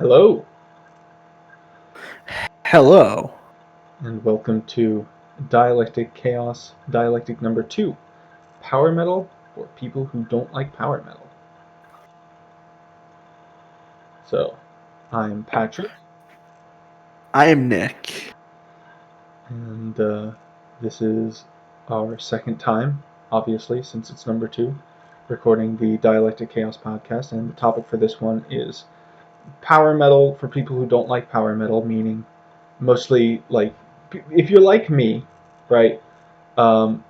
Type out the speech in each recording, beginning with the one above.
Hello, Hello. and welcome to Dialectic Chaos, Dialectic number 2, Power Metal for people who don't like power metal. So, I'm Patrick, I am Nick. and this is our second time, obviously, since it's number 2, recording the Dialectic Chaos Podcast, and the topic for this one is power metal for people who don't like power metal, meaning mostly, like, if you're like me, right, um,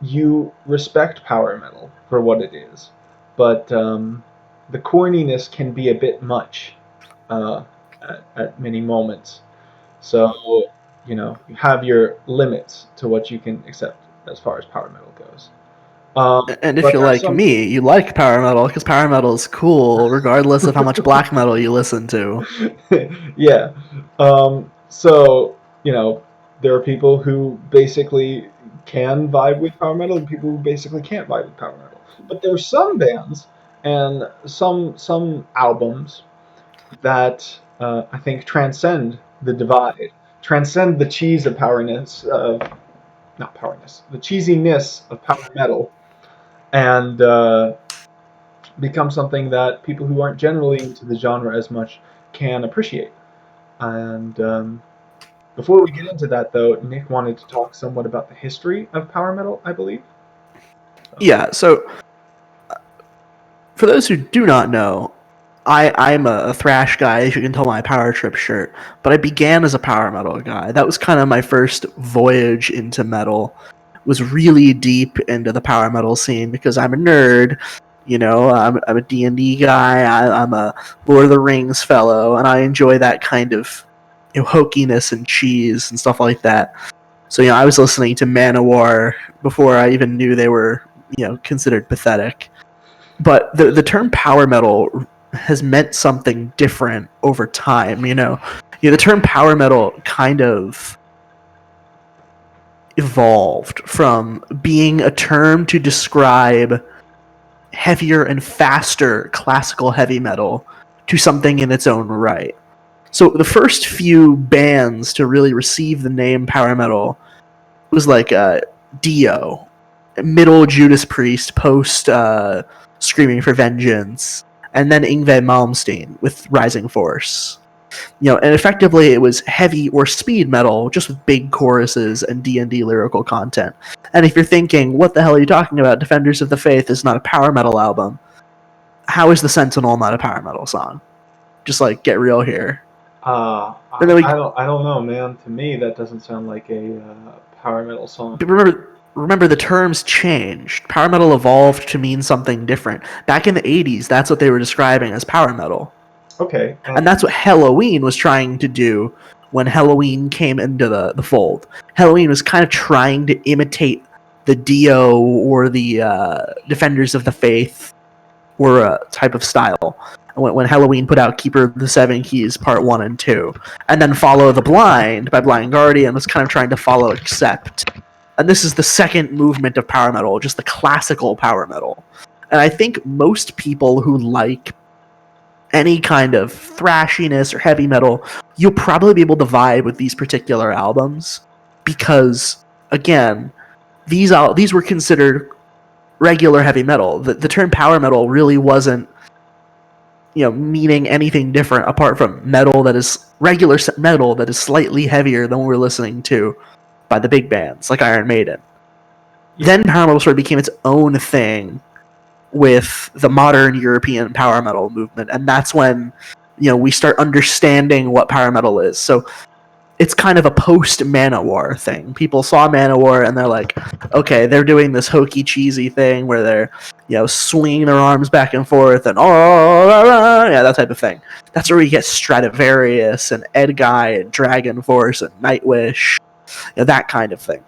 you respect power metal for what it is, but the corniness can be a bit much uh, at many moments. So, you have your limits to what you can accept as far as power metal goes. And if But you're there's like some, me, you like power metal because power metal is cool, regardless of how much black metal you listen to. yeah. So, there are people who basically can vibe with power metal and people who basically can't vibe with power metal. But there are some bands and some albums that I think transcend the divide, transcend the cheese of powerness, not powerness, the cheesiness of power metal, and become something that people who aren't generally into the genre as much can appreciate. And before we get into that, though, Nick wanted to talk somewhat about the history of power metal, I believe. Yeah, so for those who do not know, I'm a thrash guy, as you can tell my Power Trip shirt, but I began as a power metal guy. That was kind of my first voyage into metal. Was really deep into the power metal scene because I'm a nerd. I'm a D&D guy. I'm a Lord of the Rings fellow, and I enjoy that kind of hokiness and cheese and stuff like that. So I was listening to Manowar before I even knew they were considered pathetic. But the term power metal has meant something different over time. The term power metal kind of evolved from being a term to describe heavier and faster classical heavy metal to something in its own right. So the first few bands to really receive the name power metal was like Dio, middle Judas Priest, post Screaming for Vengeance, and then Yngwie Malmsteen with Rising Force. And effectively it was heavy or speed metal, just with big choruses and D&D lyrical content. And if you're thinking, what the hell are you talking about? Defenders of the Faith is not a power metal album. How is the Sentinel not a power metal song? Just get real here. And then I don't know, man. To me, that doesn't sound like a power metal song. remember the terms changed. Power metal evolved to mean something different. Back in the 80s, that's what they were describing as power metal. Okay. And that's what Halloween was trying to do when Halloween came into the fold. Halloween was kind of trying to imitate the Dio or the Defenders of the Faith or a type of style. When Halloween put out Keeper of the Seven Keys Part 1 and 2. And then Follow the Blind by Blind Guardian was kind of trying to follow Accept. And this is the second movement of power metal, just the classical power metal. And I think most people who like any kind of thrashiness or heavy metal, you'll probably be able to vibe with these particular albums because, again, these were considered regular heavy metal. The term power metal really wasn't meaning anything different apart from metal that is regular metal that is slightly heavier than what we're listening to by the big bands like Iron Maiden. Yeah. Then power metal sort of became its own thing with the modern European power metal movement, and that's when we start understanding what power metal is. So it's kind of a post Manowar thing. People saw Manowar and they're like, okay, they're doing this hokey cheesy thing where they're swinging their arms back and forth and that type of thing. That's where you get Stradivarius and Edguy and Dragon Force and Nightwish, that kind of thing.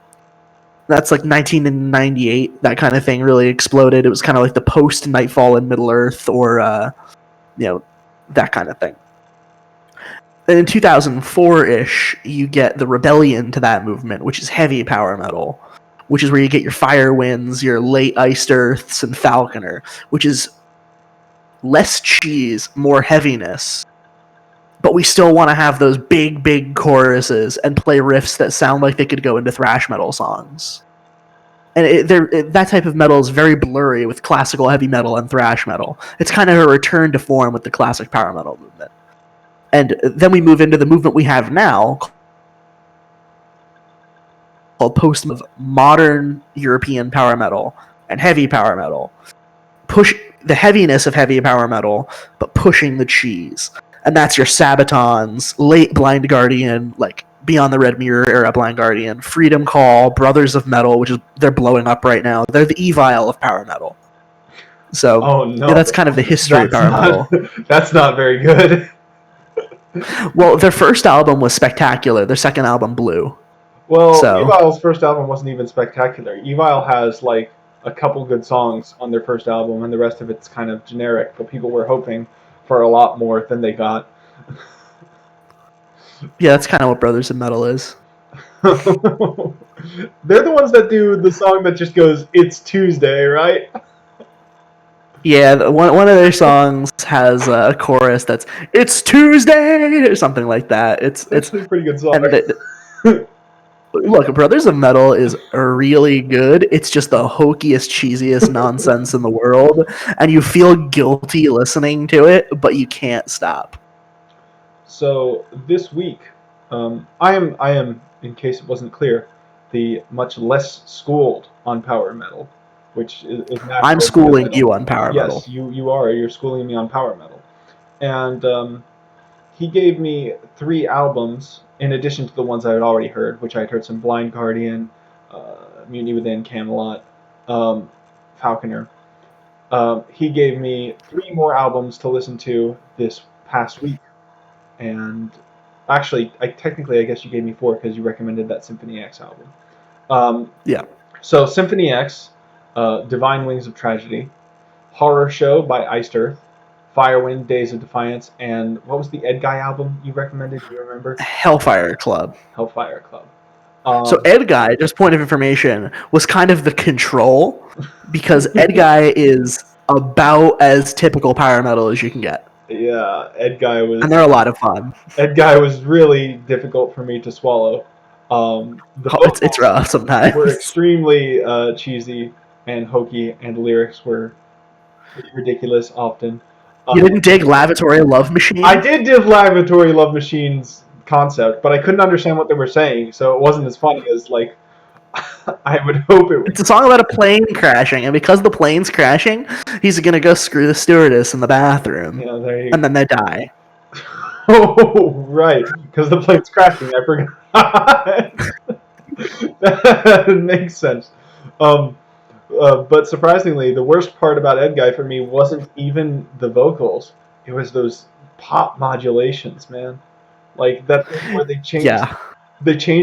That's like 1998. That kind of thing really exploded. It was kind of like the post Nightfall in Middle Earth, or that kind of thing. And in 2004-ish, you get the rebellion to that movement, which is heavy power metal, which is where you get your Firewinds, your Late Iced Earths, and Falconer, which is less cheese, more heaviness, but we still want to have those big choruses and play riffs that sound like they could go into thrash metal songs. And that type of metal is very blurry with classical heavy metal and thrash metal. It's kind of a return to form with the classic power metal movement. And then we move into the movement we have now called post of modern European power metal and heavy power metal. Push the heaviness of heavy power metal, but pushing the cheese. And that's your Sabatons, late Blind Guardian, like Beyond the Red Mirror era Blind Guardian, Freedom Call, Brothers of Metal, which is they're blowing up right now. They're the Evil of power metal. So no, yeah, that's kind of the history of power metal. That's not very good. Well, their first album was spectacular. Their second album blew. Well, So Evil's first album wasn't even spectacular. Evil has like a couple good songs on their first album, and the rest of it's kind of generic. But people were hoping for a lot more than they got. yeah, that's kind of what Brothers of Metal is. They're the ones that do the song that just goes, "It's Tuesday," right? Yeah, one of their songs has a chorus that's "It's Tuesday" or something like that. It's actually a pretty good song. Look, Brothers of Metal is really good. It's just the hokiest, cheesiest nonsense in the world, and you feel guilty listening to it, but you can't stop. So this week, I am, in case it wasn't clear, the much less schooled on power metal, which is natural. I'm schooling you on power metal. Yes, you are. You're schooling me on power metal, and he gave me 3 albums in addition to the ones I had already heard, which I had heard some Blind Guardian, Mutiny Within, Camelot, Falconer. He gave me 3 more albums to listen to this past week, and actually, I guess you gave me 4 because you recommended that Symphony X album. Yeah. So Symphony X, Divine Wings of Tragedy, Horror Show by Iced Earth, Firewind, Days of Defiance, and what was the Ed Guy album you recommended? Do you remember? Hellfire Club. Hellfire Club. So Ed Guy, just point of information, was kind of the control because Ed Guy is about as typical power metal as you can get. Yeah, Ed Guy was. And they're a lot of fun. Ed Guy was really difficult for me to swallow. It's rough sometimes. Were extremely cheesy and hokey, and the lyrics were ridiculous often. You didn't dig Lavatory Love Machine? I did dig Lavatory Love Machine's concept, but I couldn't understand what they were saying, so it wasn't as funny as like I would hope it was. It's a song about a plane crashing, and because the plane's crashing, he's gonna go screw the stewardess in the bathroom. Yeah, there you and then they die. Oh, right, because the plane's crashing. I forgot. That makes sense. But surprisingly, the worst part about Ed Guy for me wasn't even the vocals. It was those pop modulations, man. Like that thing where they changed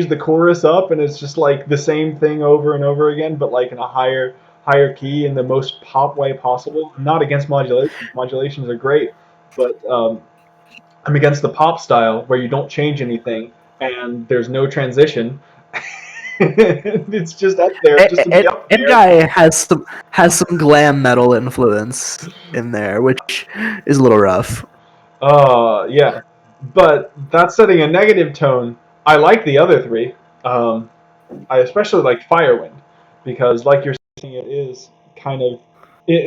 the chorus up, and it's just like the same thing over and over again, but like in a higher key in the most pop way possible. I'm not against modulations. Modulations are great, but I'm against the pop style where you don't change anything and there's no transition. It's just up there. Ed Guy has some glam metal influence in there, which is a little rough. Yeah, but that's setting a negative tone. I like the other 3. I especially like Firewind because, like you're saying, it is kind of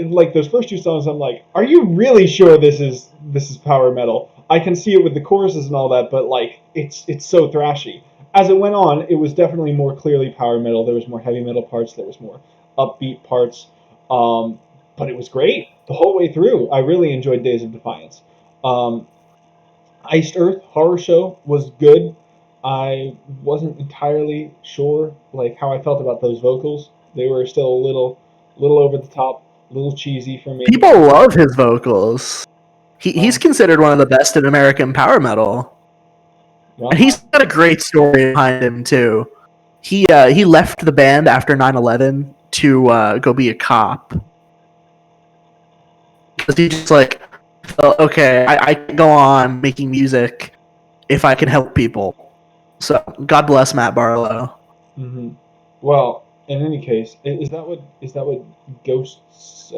like those first 2 songs. I'm like, are you really sure this is power metal? I can see it with the choruses and all that, but like it's so thrashy. As it went on, it was definitely more clearly power metal. There was more heavy metal parts. There was more upbeat parts. But it was great the whole way through. I really enjoyed Days of Defiance. Iced Earth Horror Show was good. I wasn't entirely sure like how I felt about those vocals. They were still a little over the top, a little cheesy for me. People love his vocals. He's considered one of the best in American power metal. And he's got a great story behind him too. He left the band after 9/11 to go be a cop. Because he just like, okay, I can go on making music if I can help people. So God bless Matt Barlow. Mm-hmm. Well, in any case, is that what Ghost's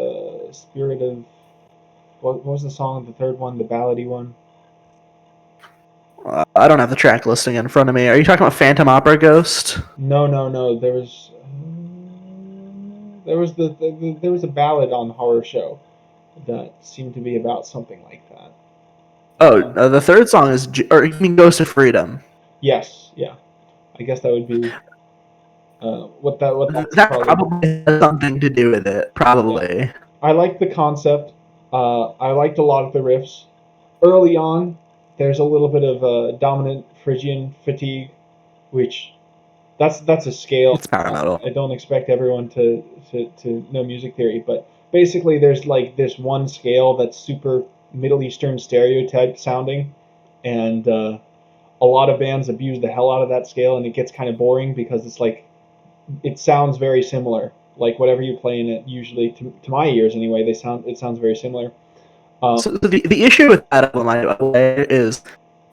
Spirit of what was the song? The third one, the ballady one. I don't have the track listing in front of me. Are you talking about Phantom Opera Ghost? No. There was there was a ballad on Horror Show that seemed to be about something like that. Oh, the third song is, or you mean Ghost of Freedom? Yes, yeah. I guess that would be what that's That probably. probably has something to do with it. Yeah. Probably. I like the concept. I liked a lot of the riffs. Early on, there's a little bit of dominant Phrygian fatigue, which that's a scale. It's power metal. I don't expect everyone to know music theory, but basically there's like this one scale that's super Middle Eastern stereotype sounding, and a lot of bands abuse the hell out of that scale, and it gets kind of boring because it's like it sounds very similar. Like whatever you play in it, usually to my ears anyway, it sounds very similar. So the issue with that album, I way, is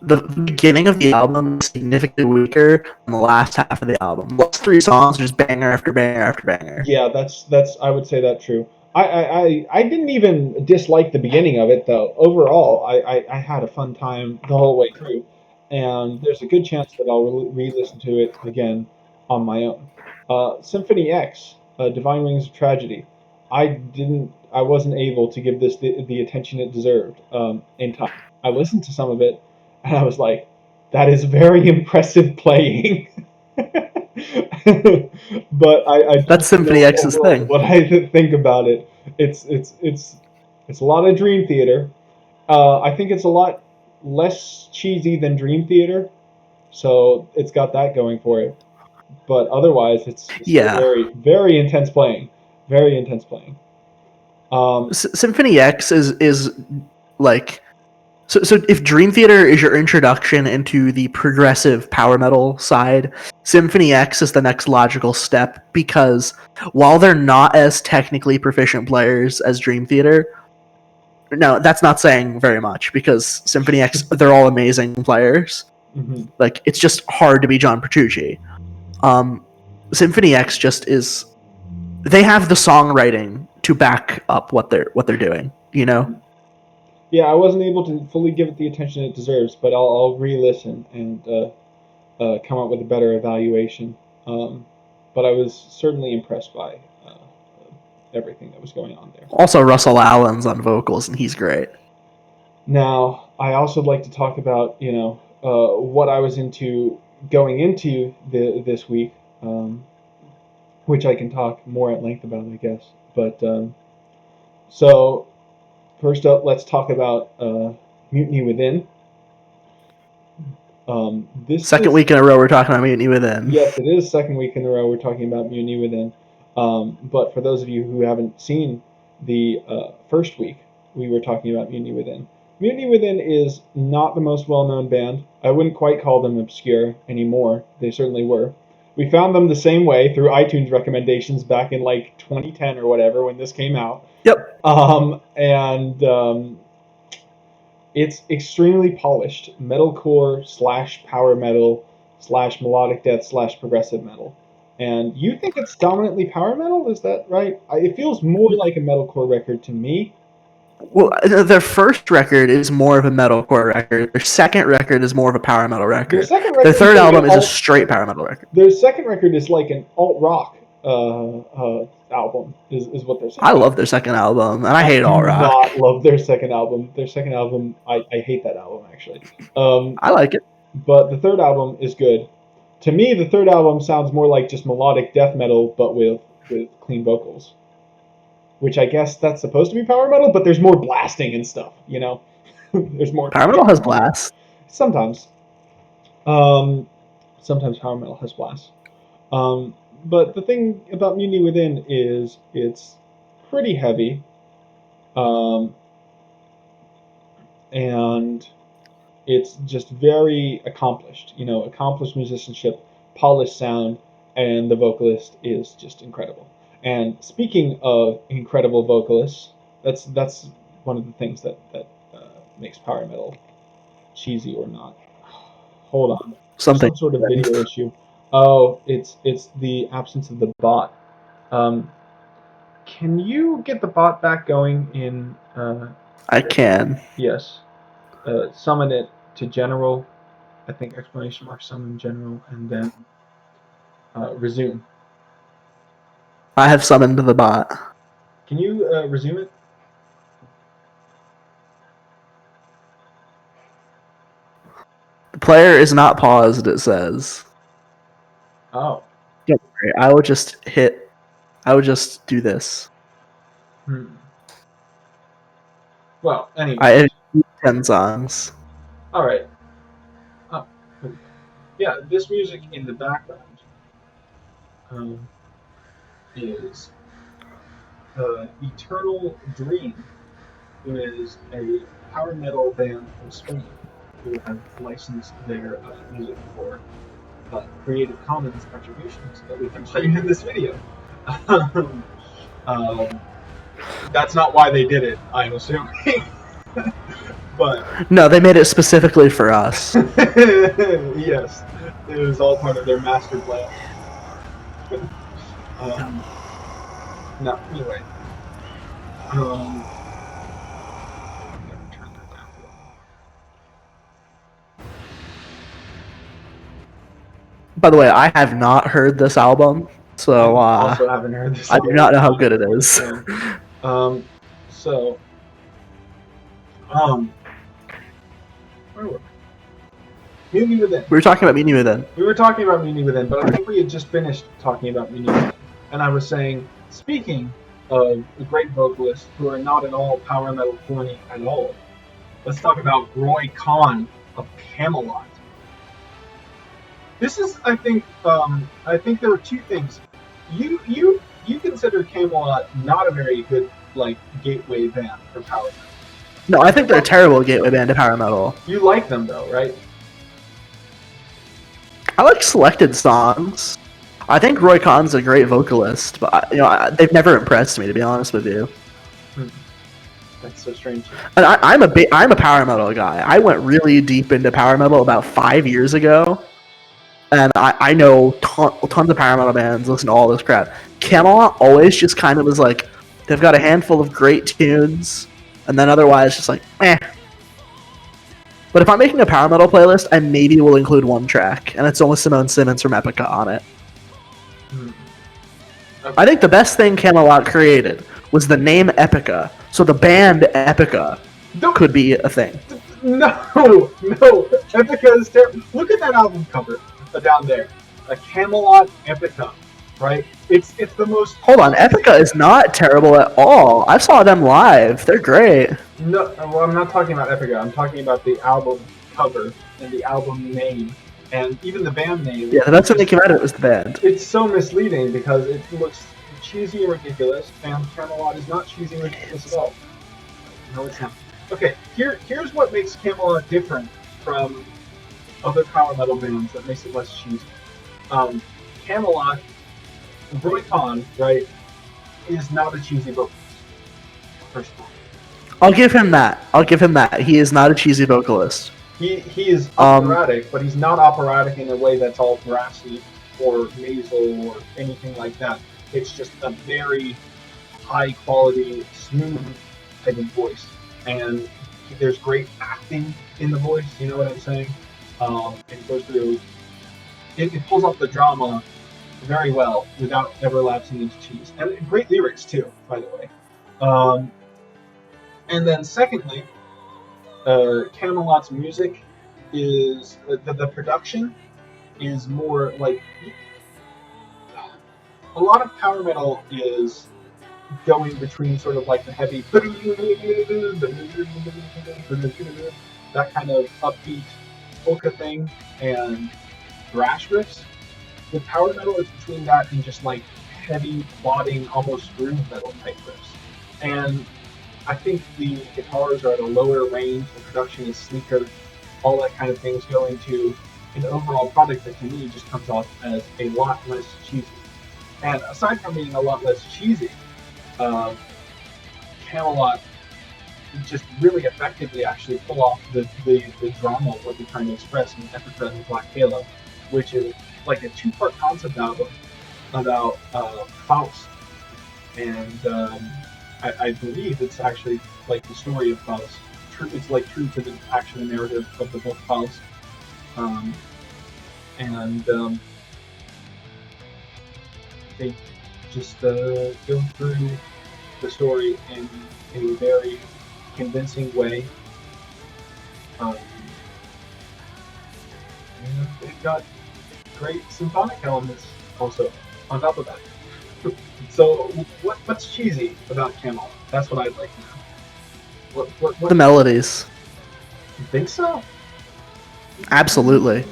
the beginning of the album is significantly weaker than the last half of the album. The last three songs are just banger after banger after banger. Yeah, that's I would say that true. I didn't even dislike the beginning of it though. Overall, I had a fun time the whole way through, and there's a good chance that I'll re-listen to it again on my own. Symphony X, Divine Wings of Tragedy. I wasn't able to give this the attention it deserved in time. I listened to some of it, and I was like, that is very impressive playing. But I That's don't Symphony know X's overall thing. what I think about it. It's a lot of Dream Theater. I think it's a lot less cheesy than Dream Theater, so it's got that going for it. But otherwise, it's still Yeah. very intense playing, very intense playing. Symphony X is like so if Dream Theater is your introduction into the progressive power metal side, Symphony X is the next logical step because while they're not as technically proficient players as Dream Theater, no, that's not saying very much because Symphony X, they're all amazing players. Mhm. Like it's just hard to be John Petrucci. Um, Symphony X just is. They have the songwriting to back up what they're doing. You know. Yeah, I wasn't able to fully give it the attention it deserves, but I'll re-listen and come up with a better evaluation. Um, but I was certainly impressed by everything that was going on there. Also, Russell Allen's on vocals, and he's great. Now, I also like to talk about what I was into going into this week, which I can talk more at length about, I guess. But so first up, let's talk about Mutiny Within. This Second is week in a row, we're talking about Mutiny Within. Yes, it is second week in a row we're talking about Mutiny Within. But for those of you who haven't seen the first week, we were talking about Mutiny Within. Mutiny Within is not the most well-known band. I wouldn't quite call them obscure anymore. They certainly were. We found them the same way through iTunes recommendations back in like 2010 or whatever when this came out. Yep. And it's extremely polished metalcore slash power metal slash melodic death slash progressive metal. And you think it's dominantly power metal? Is that right? It feels more like a metalcore record to me. Well, their first record is more of a metalcore record. Their second record is more of a power metal Their record. second Their record is third like album an is a alt. straight power metal record. Their second record is like an alt rock album. Is what they're saying. I love their second album, and I I hate do all rock. not love their second album. Their second album, I hate that album actually. I like it. But the third album is good. To me, the third album sounds more like just melodic death metal, but with clean vocals. Which I guess that's supposed to be power metal, but there's more blasting and stuff. There's more. Power metal has blast. Sometimes. Um, Sometimes power metal has blast. But the thing about Mutiny Within is it's pretty heavy. Um, and it's just very accomplished. Accomplished musicianship, polished sound, and the vocalist is just incredible. And speaking of incredible vocalists, that's one of the things that makes power metal cheesy or not. Hold on, there's Something. some sort of video issue. Oh, it's the absence of the bot. Um, can you get the bot back going in? I can. Yes. Summon it to general. I think exclamation mark sum in general, and then resume. I have summoned the bot. Can you resume it? The player is not paused, it says. Oh. Don't worry, I would just do this. Well, anyway. I have 10 songs. Alright. Oh, yeah, this music in the background is Eternal Dream, who is a power metal band from Spain who have licensed their music for Creative Commons attributions that we can play in this video. That's not why they did it, I'm assuming. But no, they made it specifically for us. Yes, it was all part of their master plan. No, anyway. By the way, I have not heard this album, so I also haven't heard this. I do not know how good it is. So, where were we? Mutiny Within. We were talking about Mutiny Within. We were talking about Mutiny Within, but I think we had just finished talking about Mutiny Within. And I was saying, speaking of great vocalists who are not at all power metal corny at all, let's talk about Roy Khan of Camelot. This is, I think there are two things. You consider Camelot not a very good gateway band for power metal. No, I think they're a terrible gateway band to power metal. You like them though, right? I like selected songs. I think Roy Khan's a great vocalist, but they've never impressed me, to be honest with you. That's so strange. And I'm a power metal guy. I went really deep into power metal about 5 years ago, and I know tons of power metal bands. Listen to all this crap. Camelot always just kind of was like, they've got a handful of great tunes, and then otherwise just like, eh. But if I'm making a power metal playlist, I maybe will include one track, and it's only Simone Simmons from Epica on it. Okay. I think the best thing Camelot created was the name Epica, so the band Epica could be a thing. No, Epica is terrible. Look at that album cover down there, a Camelot Epica, right? It's the most. Hold on, Epica is not terrible at all. I saw them live; they're great. No, well, I'm not talking about Epica. I'm talking about the album cover and the album name, and even the band name. Yeah, that's when they came out. It was the band. It's so misleading because it looks cheesy and ridiculous, and Camelot is not cheesy and ridiculous at all. No, it's not. Okay, here's what makes Camelot different from other power metal bands that makes it less cheesy. Camelot, Roy Khan, right, is not a cheesy vocalist. First of all, I'll give him that. He is not a cheesy vocalist. He is operatic, but he's not operatic in a way that's all brassy or nasal or anything like that. It's just a very high quality, smooth type of voice, and there's great acting in the voice. You know what I'm saying? It goes through. It pulls off the drama very well without ever lapsing into cheese, and great lyrics too, by the way. And then secondly, Camelot's music is the production is more like a lot of power metal is going between sort of like the heavy that kind of upbeat polka thing and thrash riffs. With power metal, it's between that and just like heavy plodding, almost groove metal type riffs. And I think the guitars are at a lower range, the production is sleeker, all that kind of things go into an overall product that to me just comes off as a lot less cheesy. And aside from being a lot less cheesy, Camelot just really effectively actually pull off the drama of what they're trying to express in Epica and Black Halo, which is like a two-part concept album about Faust. And I believe it's actually like the story of Faust. It's like true to the actual narrative of the book Faust. um, and they just go through the story in a very convincing way. Um, and they've got great symphonic elements also on top of that. So what's cheesy about Camelot? That's what I'd like to know. The melodies. You think so? Absolutely.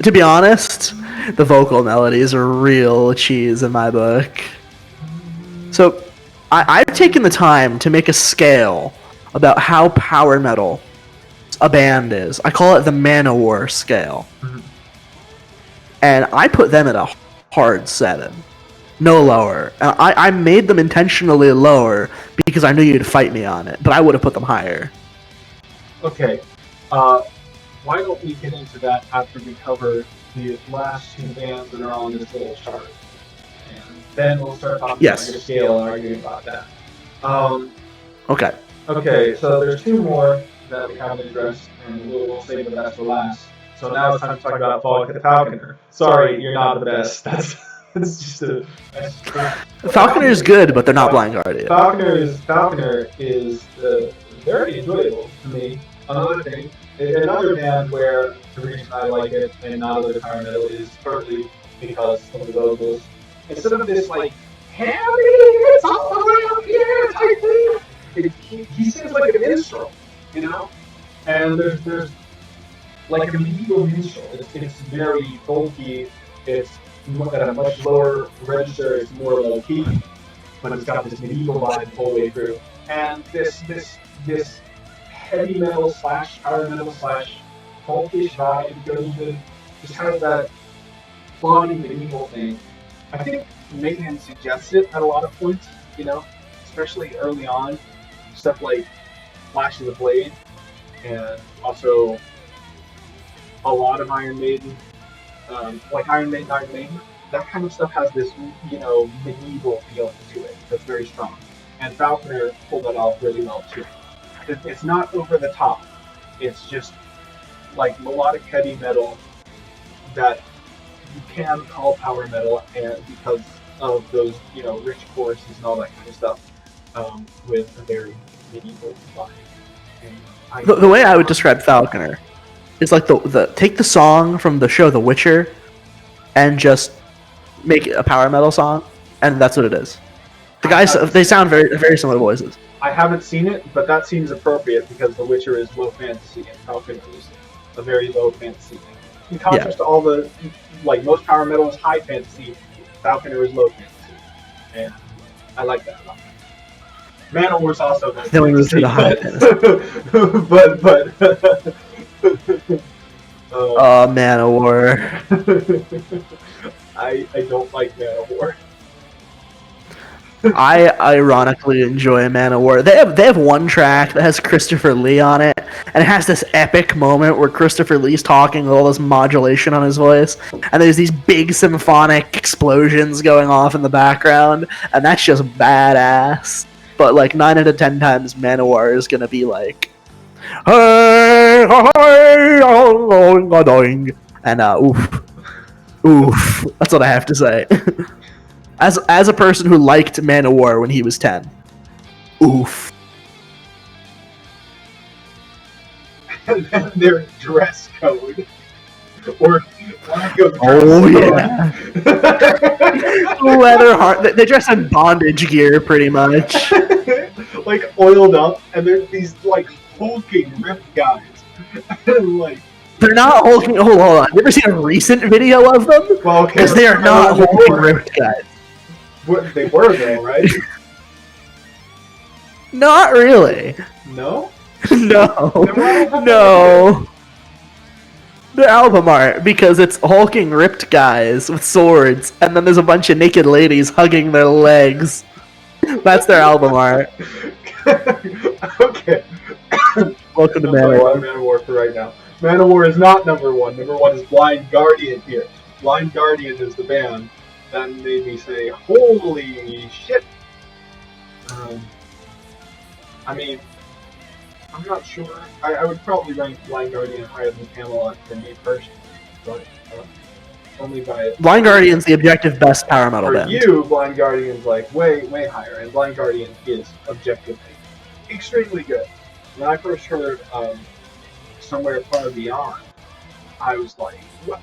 To be honest, the vocal melodies are real cheese in my book. So, I've taken the time to make a scale about how power metal a band is. I call it the Manowar scale. Mhm. And I put them at a hard 7. No lower. And I made them intentionally lower because I knew you'd fight me on it, but I would have put them higher. Okay. Why don't we get into that after we cover the last two bands that are on this little chart? And then we'll start talking about your scale and arguing about that. Okay. Okay, so there's two more that we haven't addressed, and we'll save the best for last. So now it's time to talk about Falconer. Sorry, you're not the best. That's just a. Falconer is good, but they're not Blind Guardian. Falconer is very enjoyable to me. Another band where the reason I like it and not other power metal is partly because of the vocals. Instead of this like Harry, it's all the way up here type thing, he sings like a minstrel, you know. And there's like a medieval minstrel. It's very folky. It's at a much lower register. It's more low key, but it's got this medieval vibe the whole way through. And this heavy metal / power metal / folkish vibe goes with just kind of that plotting medieval thing. I think Mayhem suggests it at a lot of points, you know, especially early on. Stuff like Flash of the Blade, and also a lot of Iron Maiden, like Iron Maiden. That kind of stuff has this, you know, medieval feeling to it that's very strong. And Falconer pulled that off really well too. It's not over the top. It's just like melodic heavy metal that you can call power metal, and because of those, you know, rich choruses and all that kind of stuff, with a very medieval vibe. The way I would describe Falconer is like the take the song from the show The Witcher and just make it a power metal song, and that's what it is. The guys, they sound very similar voices. I haven't seen it, but that seems appropriate because The Witcher is low fantasy and Falconer is a very low fantasy thing. In contrast to all the, like, most power metal is high fantasy, Falconer is low fantasy. And I like that a lot. Manowar is also low Then we move to the high fantasy. Manowar. I don't like Manowar. I ironically enjoy Manowar. They have one track that has Christopher Lee on it, and it has this epic moment where Christopher Lee's talking with all this modulation on his voice, and there's these big symphonic explosions going off in the background, and that's just badass. But like 9 out of 10 times, Manowar is gonna be like, hey, and oof. That's what I have to say. As a person who liked Manowar when he was 10. Oof. And then their dress code. Or lack of dress Leather heart. They dress in bondage gear, pretty much. Like oiled up, and they're these like hulking ripped guys. Like, they're not hulking. Hold on. Have you ever seen a recent video of them? Well, okay. Because they are not hulking ripped guys. They were though, right? Not really. No? No. The album art, because it's hulking ripped guys with swords, and then there's a bunch of naked ladies hugging their legs. That's their album art. Okay. Welcome to Manowar. Manowar for right now. Manowar is not number one. Number one is Blind Guardian here. Blind Guardian is the band. That made me say, holy shit. I mean, I'm not sure. I would probably rank Blind Guardian higher than Camelot for me personally, but only by Blind Guardian's the objective best power metal for band. you. Blind Guardian's like way higher, and Blind Guardian is objectively extremely good. When I first heard Somewhere Far Beyond, I was like, what?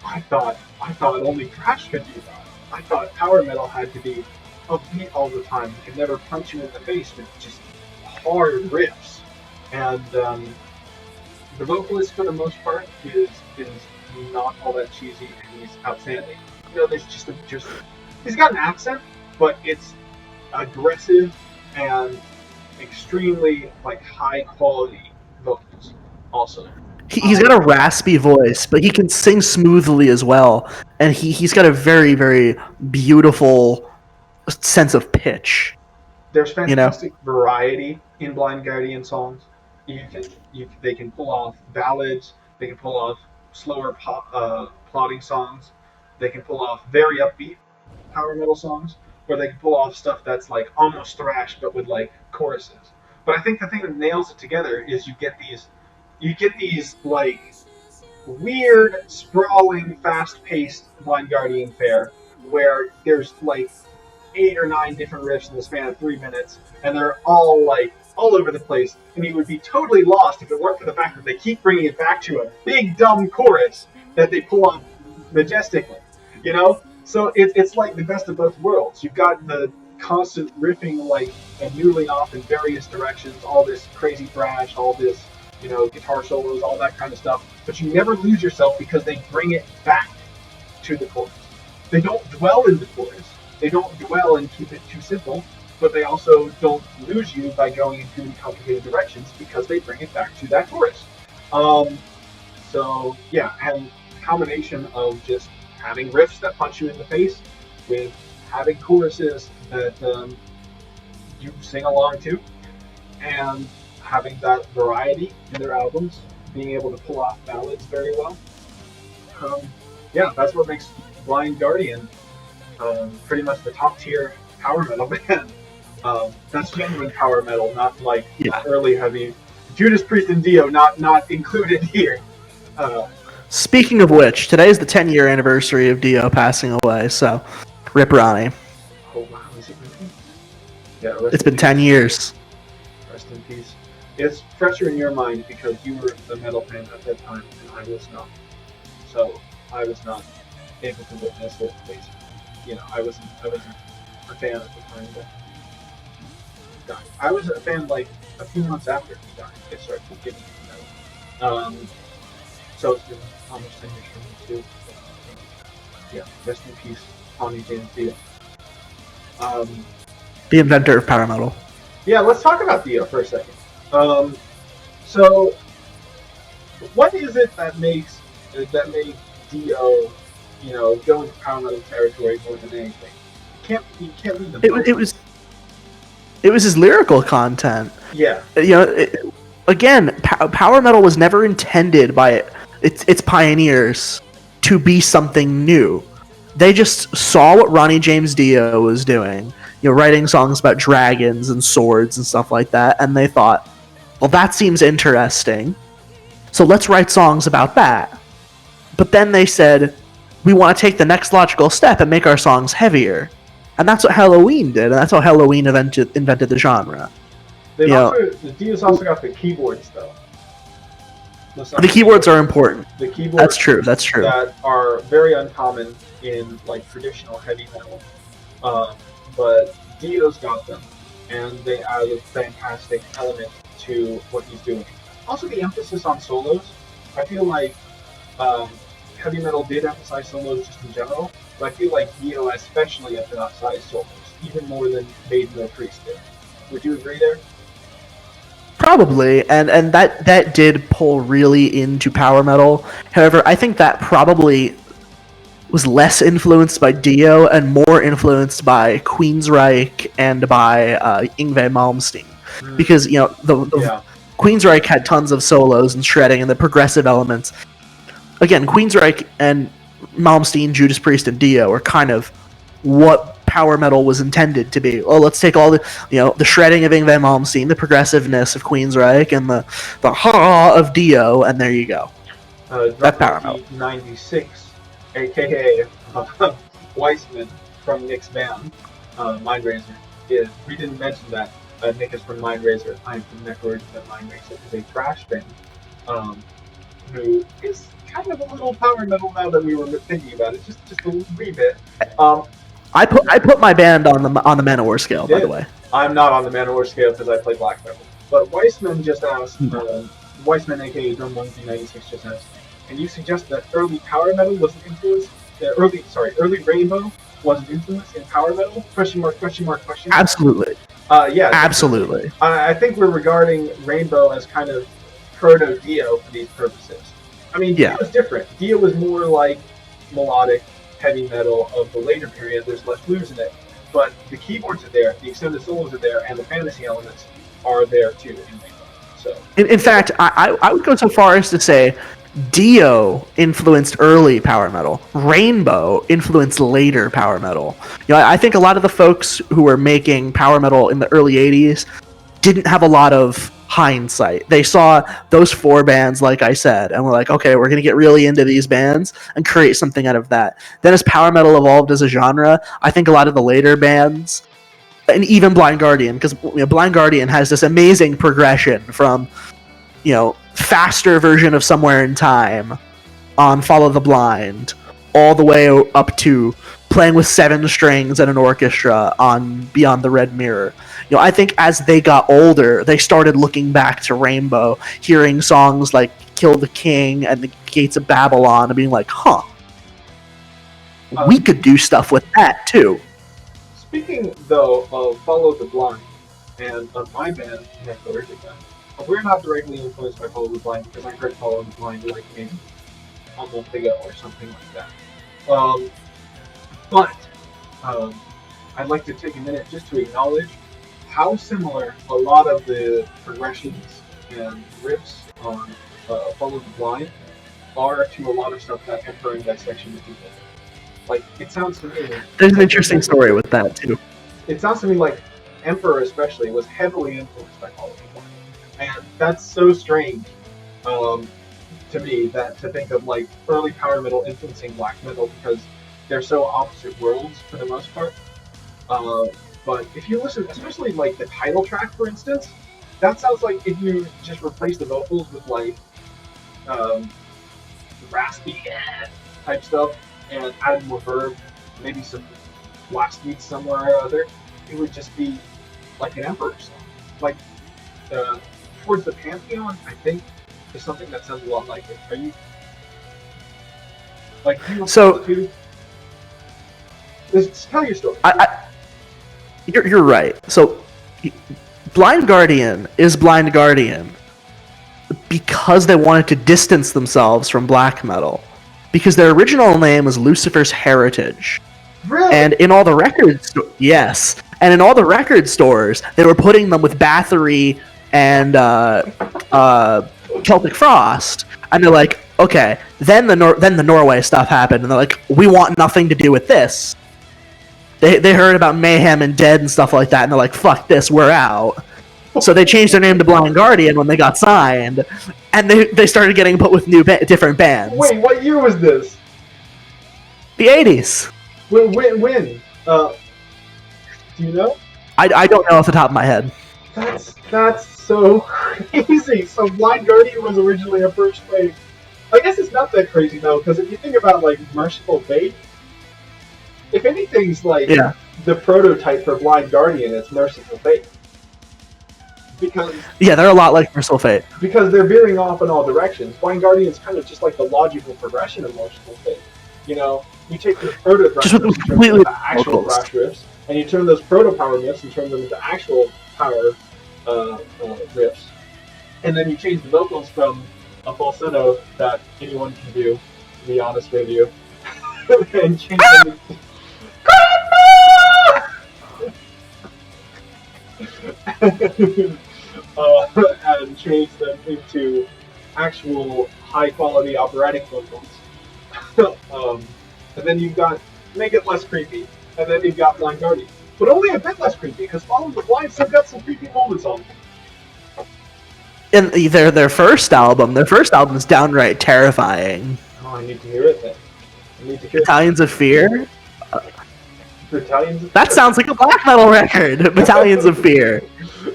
I thought only thrash could do that. I thought power metal had to be upbeat all the time. You could never punch you in the face with just hard riffs. And the vocalist, for the most part, is not all that cheesy, and he's outstanding. You know, there's just he's got an accent, but it's aggressive and extremely like high quality vocals. Also, He's got a raspy voice, but he can sing smoothly as well, and he's got a very, very beautiful sense of pitch. there's fantastic variety in Blind Guardian songs. They can pull off ballads. They can pull off slower plotting songs. They can pull off very upbeat power metal songs, or they can pull off stuff that's like almost thrash but with like choruses. But I think the thing that nails it together is you get these like weird, sprawling, fast-paced Blind Guardian fare where there's like 8 or 9 different riffs in the span of 3 minutes, and they're all like all over the place. And you would be totally lost if it weren't for the fact that they keep bringing it back to a big dumb chorus that they pull off majestically. You know, so it's like the best of both worlds. You've got the constant riffing like and noodling off in various directions, all this crazy thrash, all this guitar solos, all that kind of stuff. But you never lose yourself because they bring it back to the chorus. They don't dwell in the chorus. They don't dwell and keep it too simple, but they also don't lose you by going in too complicated directions because they bring it back to that chorus. So yeah, and combination of just having riffs that punch you in the face with having choruses that you sing along to, and having that variety in their albums, being able to pull off ballads very well. Yeah, that's what makes Blind Guardian pretty much the top tier power metal band. That's genuine power metal, not like early heavy. Judas Priest and Dio not included here. Speaking of which, today is the 10-year anniversary of Dio passing away, so rip Ronnie. Oh wow, is it really? Yeah, it's been 10 years. Rest in peace. It's fresher in your mind because you were a metal fan at that time, and I was not. So I was not able to witness it. Basically, I wasn't a fan at the time that he died. I was a fan like a few months after he died. I started getting into metal. So it's been almost 10 years for me too. Yeah, rest in peace, Tommy James Dio. The inventor of power metal. Yeah, let's talk about Dio for a second. So what is it that made Dio, go into power metal territory more than anything? You can't leave the It was his lyrical content. Yeah. Again, power metal was never intended by its pioneers to be something new. They just saw what Ronnie James Dio was doing, writing songs about dragons and swords and stuff like that, and they thought, well, that seems interesting, so let's write songs about that. But then they said, we want to take the next logical step and make our songs heavier. And that's what Halloween did, and that's how Halloween invented the genre. The Dio's also got the keyboards, though. The keyboards are important. The keyboards That's true. That are very uncommon in like traditional heavy metal. But Dio's got them, and they add a fantastic element to what he's doing. Also, the emphasis on solos. I feel like heavy metal did emphasize solos just in general, but I feel like Dio especially emphasized solos, even more than Maiden or Priest did. Would you agree there? Probably, and that did pull really into power metal. However, I think that probably was less influenced by Dio and more influenced by Queensryche and by Yngwie Malmsteen. Because, the Queensryche had tons of solos and shredding and the progressive elements. Again, Queensryche and Malmsteen, Judas Priest, and Dio are kind of what power metal was intended to be. Oh, let's take all the shredding of Yngwie Malmsteen, the progressiveness of Queensryche, and the ha of Dio, and there you go. That's power metal. 96, aka Weissman from Nick's band, Mindrazor. We didn't mention that Nick is from Mindrazor. I'm from Necroid, but Mindrazor is a thrash band who is kind of a little power metal now that we were thinking about it, just a wee bit. I put my band on the Manowar scale, by the way. I'm not on the Manowar scale because I play black metal. But Weissman just asked, Weissman aka Drum Monkey 96 just asked, can you suggest that early power metal was an influence? Early Rainbow was an influence in power metal? Question mark. Absolutely. Yeah. Absolutely. I think we're regarding Rainbow as kind of proto-Dio for these purposes. I mean, Dio was different. Dio was more like melodic, heavy metal of the later period. There's less blues in it. But the keyboards are there, the extended solos are there, and the fantasy elements are there too in Rainbow. So, in fact, I would go so far as to say Dio influenced early power metal. Rainbow influenced later power metal. I think a lot of the folks who were making power metal in the early 80s didn't have a lot of hindsight. They saw those 4 bands, like I said, and were like, okay, we're going to get really into these bands and create something out of that. Then as power metal evolved as a genre, I think a lot of the later bands, and even Blind Guardian, because Blind Guardian has this amazing progression from, faster version of Somewhere in Time on Follow the Blind, all the way up to playing with 7 strings and an orchestra on Beyond the Red Mirror. I think as they got older, they started looking back to Rainbow, hearing songs like Kill the King and the Gates of Babylon, and being like, we could do stuff with that too. Speaking, though, of Follow the Blind and of my band, we're not directly influenced by Follow the Blind because I heard Follow the Blind like maybe a month ago or something like that. But I'd like to take a minute just to acknowledge how similar a lot of the progressions and riffs on Follow the Blind are to a lot of stuff that Emperor and Dissection is doing. Like, it sounds to me... There's an interesting story with that, too. It sounds to me like Emperor, especially, was heavily influenced by Follow the Blind. And that's so strange to me, that to think of, like, early power metal influencing black metal, because they're so opposite worlds, for the most part. But if you listen, especially, like, the title track, for instance, that sounds like if you just replace the vocals with, like, raspy type stuff, and add more verb, maybe some blast beats somewhere or other, it would just be like an Emperor song. Like, Towards the Pantheon, I think, is something that sounds a lot like it. Are you... Like, do you so, just tell your story. You're right. So, Blind Guardian is Blind Guardian because they wanted to distance themselves from black metal. Because their original name was Lucifer's Heritage. Really? And in all the records... Yes. And in all the record stores, they were putting them with Bathory and Celtic Frost. And they're like, okay, then the Norway stuff happened, and they're like, we want nothing to do with this. They heard about Mayhem and Dead and stuff like that, and they're like, fuck this, we're out. So they changed their name to Blind Guardian when they got signed, and they started getting put with different bands. Wait, what year was this? The 80s. When? Do you know? I don't know off the top of my head. That's so crazy. So Blind Guardian was originally a first wave. I guess it's not that crazy though, because if you think about like Merciful Fate, if anything's like the prototype for Blind Guardian, it's Merciful Fate. Because they're a lot like Merciful Fate. Because they're veering off in all directions. Blind Guardian's kind of just like the logical progression of Merciful Fate. You take the proto thrash riffs and turn them into actual thrash riffs, and you turn those proto power riffs and turn them into actual power riffs, and then you change the vocals from a falsetto that anyone can do, to be honest with you, and change them and change them into actual high-quality operatic vocals. And then you've got make it less creepy. And then you've got Blind Guardian. But only a bit less creepy, because Follow the Blind still got some creepy moments on them. In their first album is downright terrifying. Oh, I need to hear it then. I need to hear Battalions of Fear? Battalions of That Fear. sounds like a black metal record. Battalions of Fear.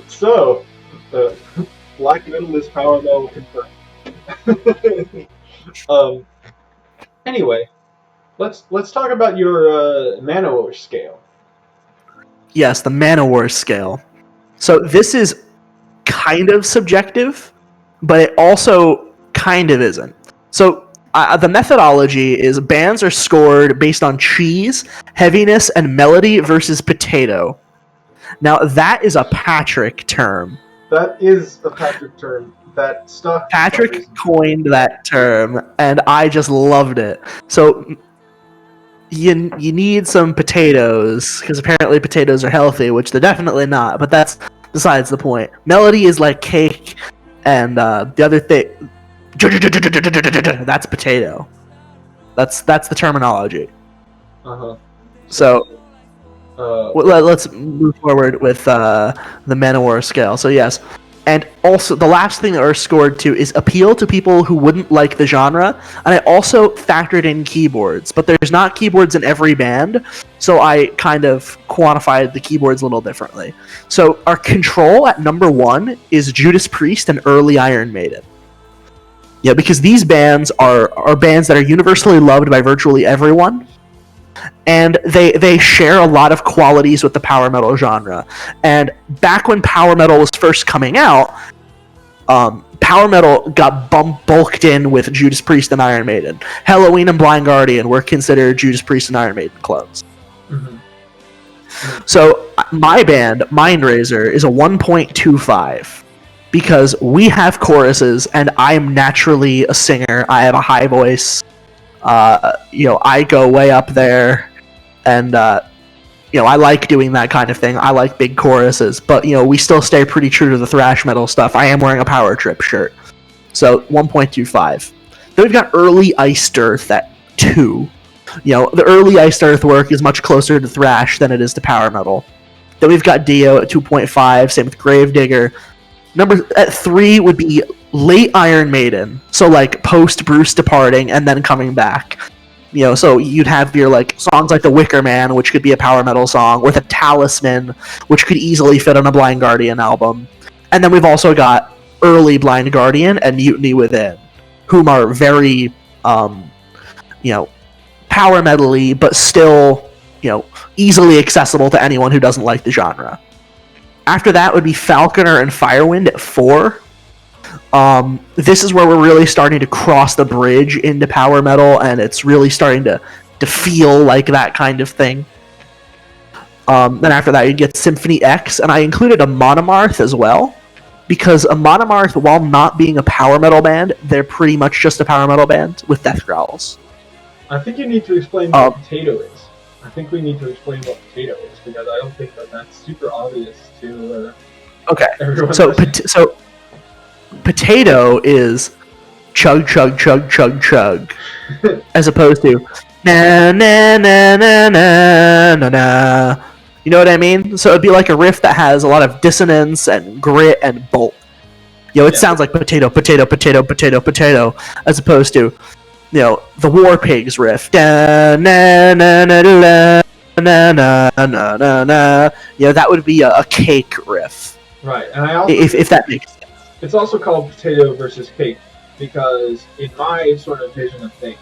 So, black metal is power metal confirmed. Anyway, let's talk about your Manowar scale. Yes, the Manowar scale. So this is kind of subjective, but it also kind of isn't. So the methodology is bands are scored based on cheese, heaviness, and melody versus potato. Now that is a Patrick term. That is a Patrick term. That stuck. Patrick coined that term, and I just loved it. So you need some potatoes, because apparently potatoes are healthy, which they're definitely not, but that's besides the point. Melody is like cake, and the other thing, that's potato. That's the terminology. Uh-huh. So let's move forward with the Manowar scale. So yes, and also the last thing that are scored to is appeal to people who wouldn't like the genre, and I also factored in keyboards, but there's not keyboards in every band, so I kind of quantified the keyboards a little differently. So our control at number 1 is Judas Priest and early Iron Maiden. Yeah, because these bands are bands that are universally loved by virtually everyone, and they share a lot of qualities with the power metal genre. And back when power metal was first coming out, power metal got bulked in with Judas Priest and Iron Maiden. Halloween and Blind Guardian were considered Judas Priest and Iron Maiden clones. Mm-hmm. So my band, Mindrazor, is a 1.25 because we have choruses, and I'm naturally a singer. I have a high voice. I go way up there, and I like doing that kind of thing. I like big choruses, but we still stay pretty true to the thrash metal stuff. I am wearing a Power Trip shirt, so 1.25. Then we've got early Iced Earth at 2. The early Iced Earth work is much closer to thrash than it is to power metal. Then we've got Dio at 2.5. Same with Gravedigger. Number at 3 would be late Iron Maiden, so like post Bruce departing and then coming back. So you'd have your like songs like The Wicker Man, which could be a power metal song, or The Talisman, which could easily fit on a Blind Guardian album. And then we've also got early Blind Guardian and Mutiny Within, whom are very power metal-y, but still easily accessible to anyone who doesn't like the genre. After that would be Falconer and Firewind at 4. This is where we're really starting to cross the bridge into power metal, and it's really starting to feel like that kind of thing. Then after that, you get Symphony X, and I included a Monomarth as well, because a Monomarth, while not being a power metal band, they're pretty much just a power metal band with death growls. I think you need to explain what potato is. I think we need to explain what potato is, because I don't think that's super obvious to everyone. So potato is chug chug chug chug chug, as opposed to na na na na na na na. You know what I mean? So it'd be like a riff that has a lot of dissonance and grit and bolt. It sounds like potato potato potato potato potato, as opposed to the War Pigs riff. Da, na, na, na, na, na, na, na, na, na. That would be a cake riff. Right, and I also if that makes sense. It's also called potato versus cake because in my sort of vision of things,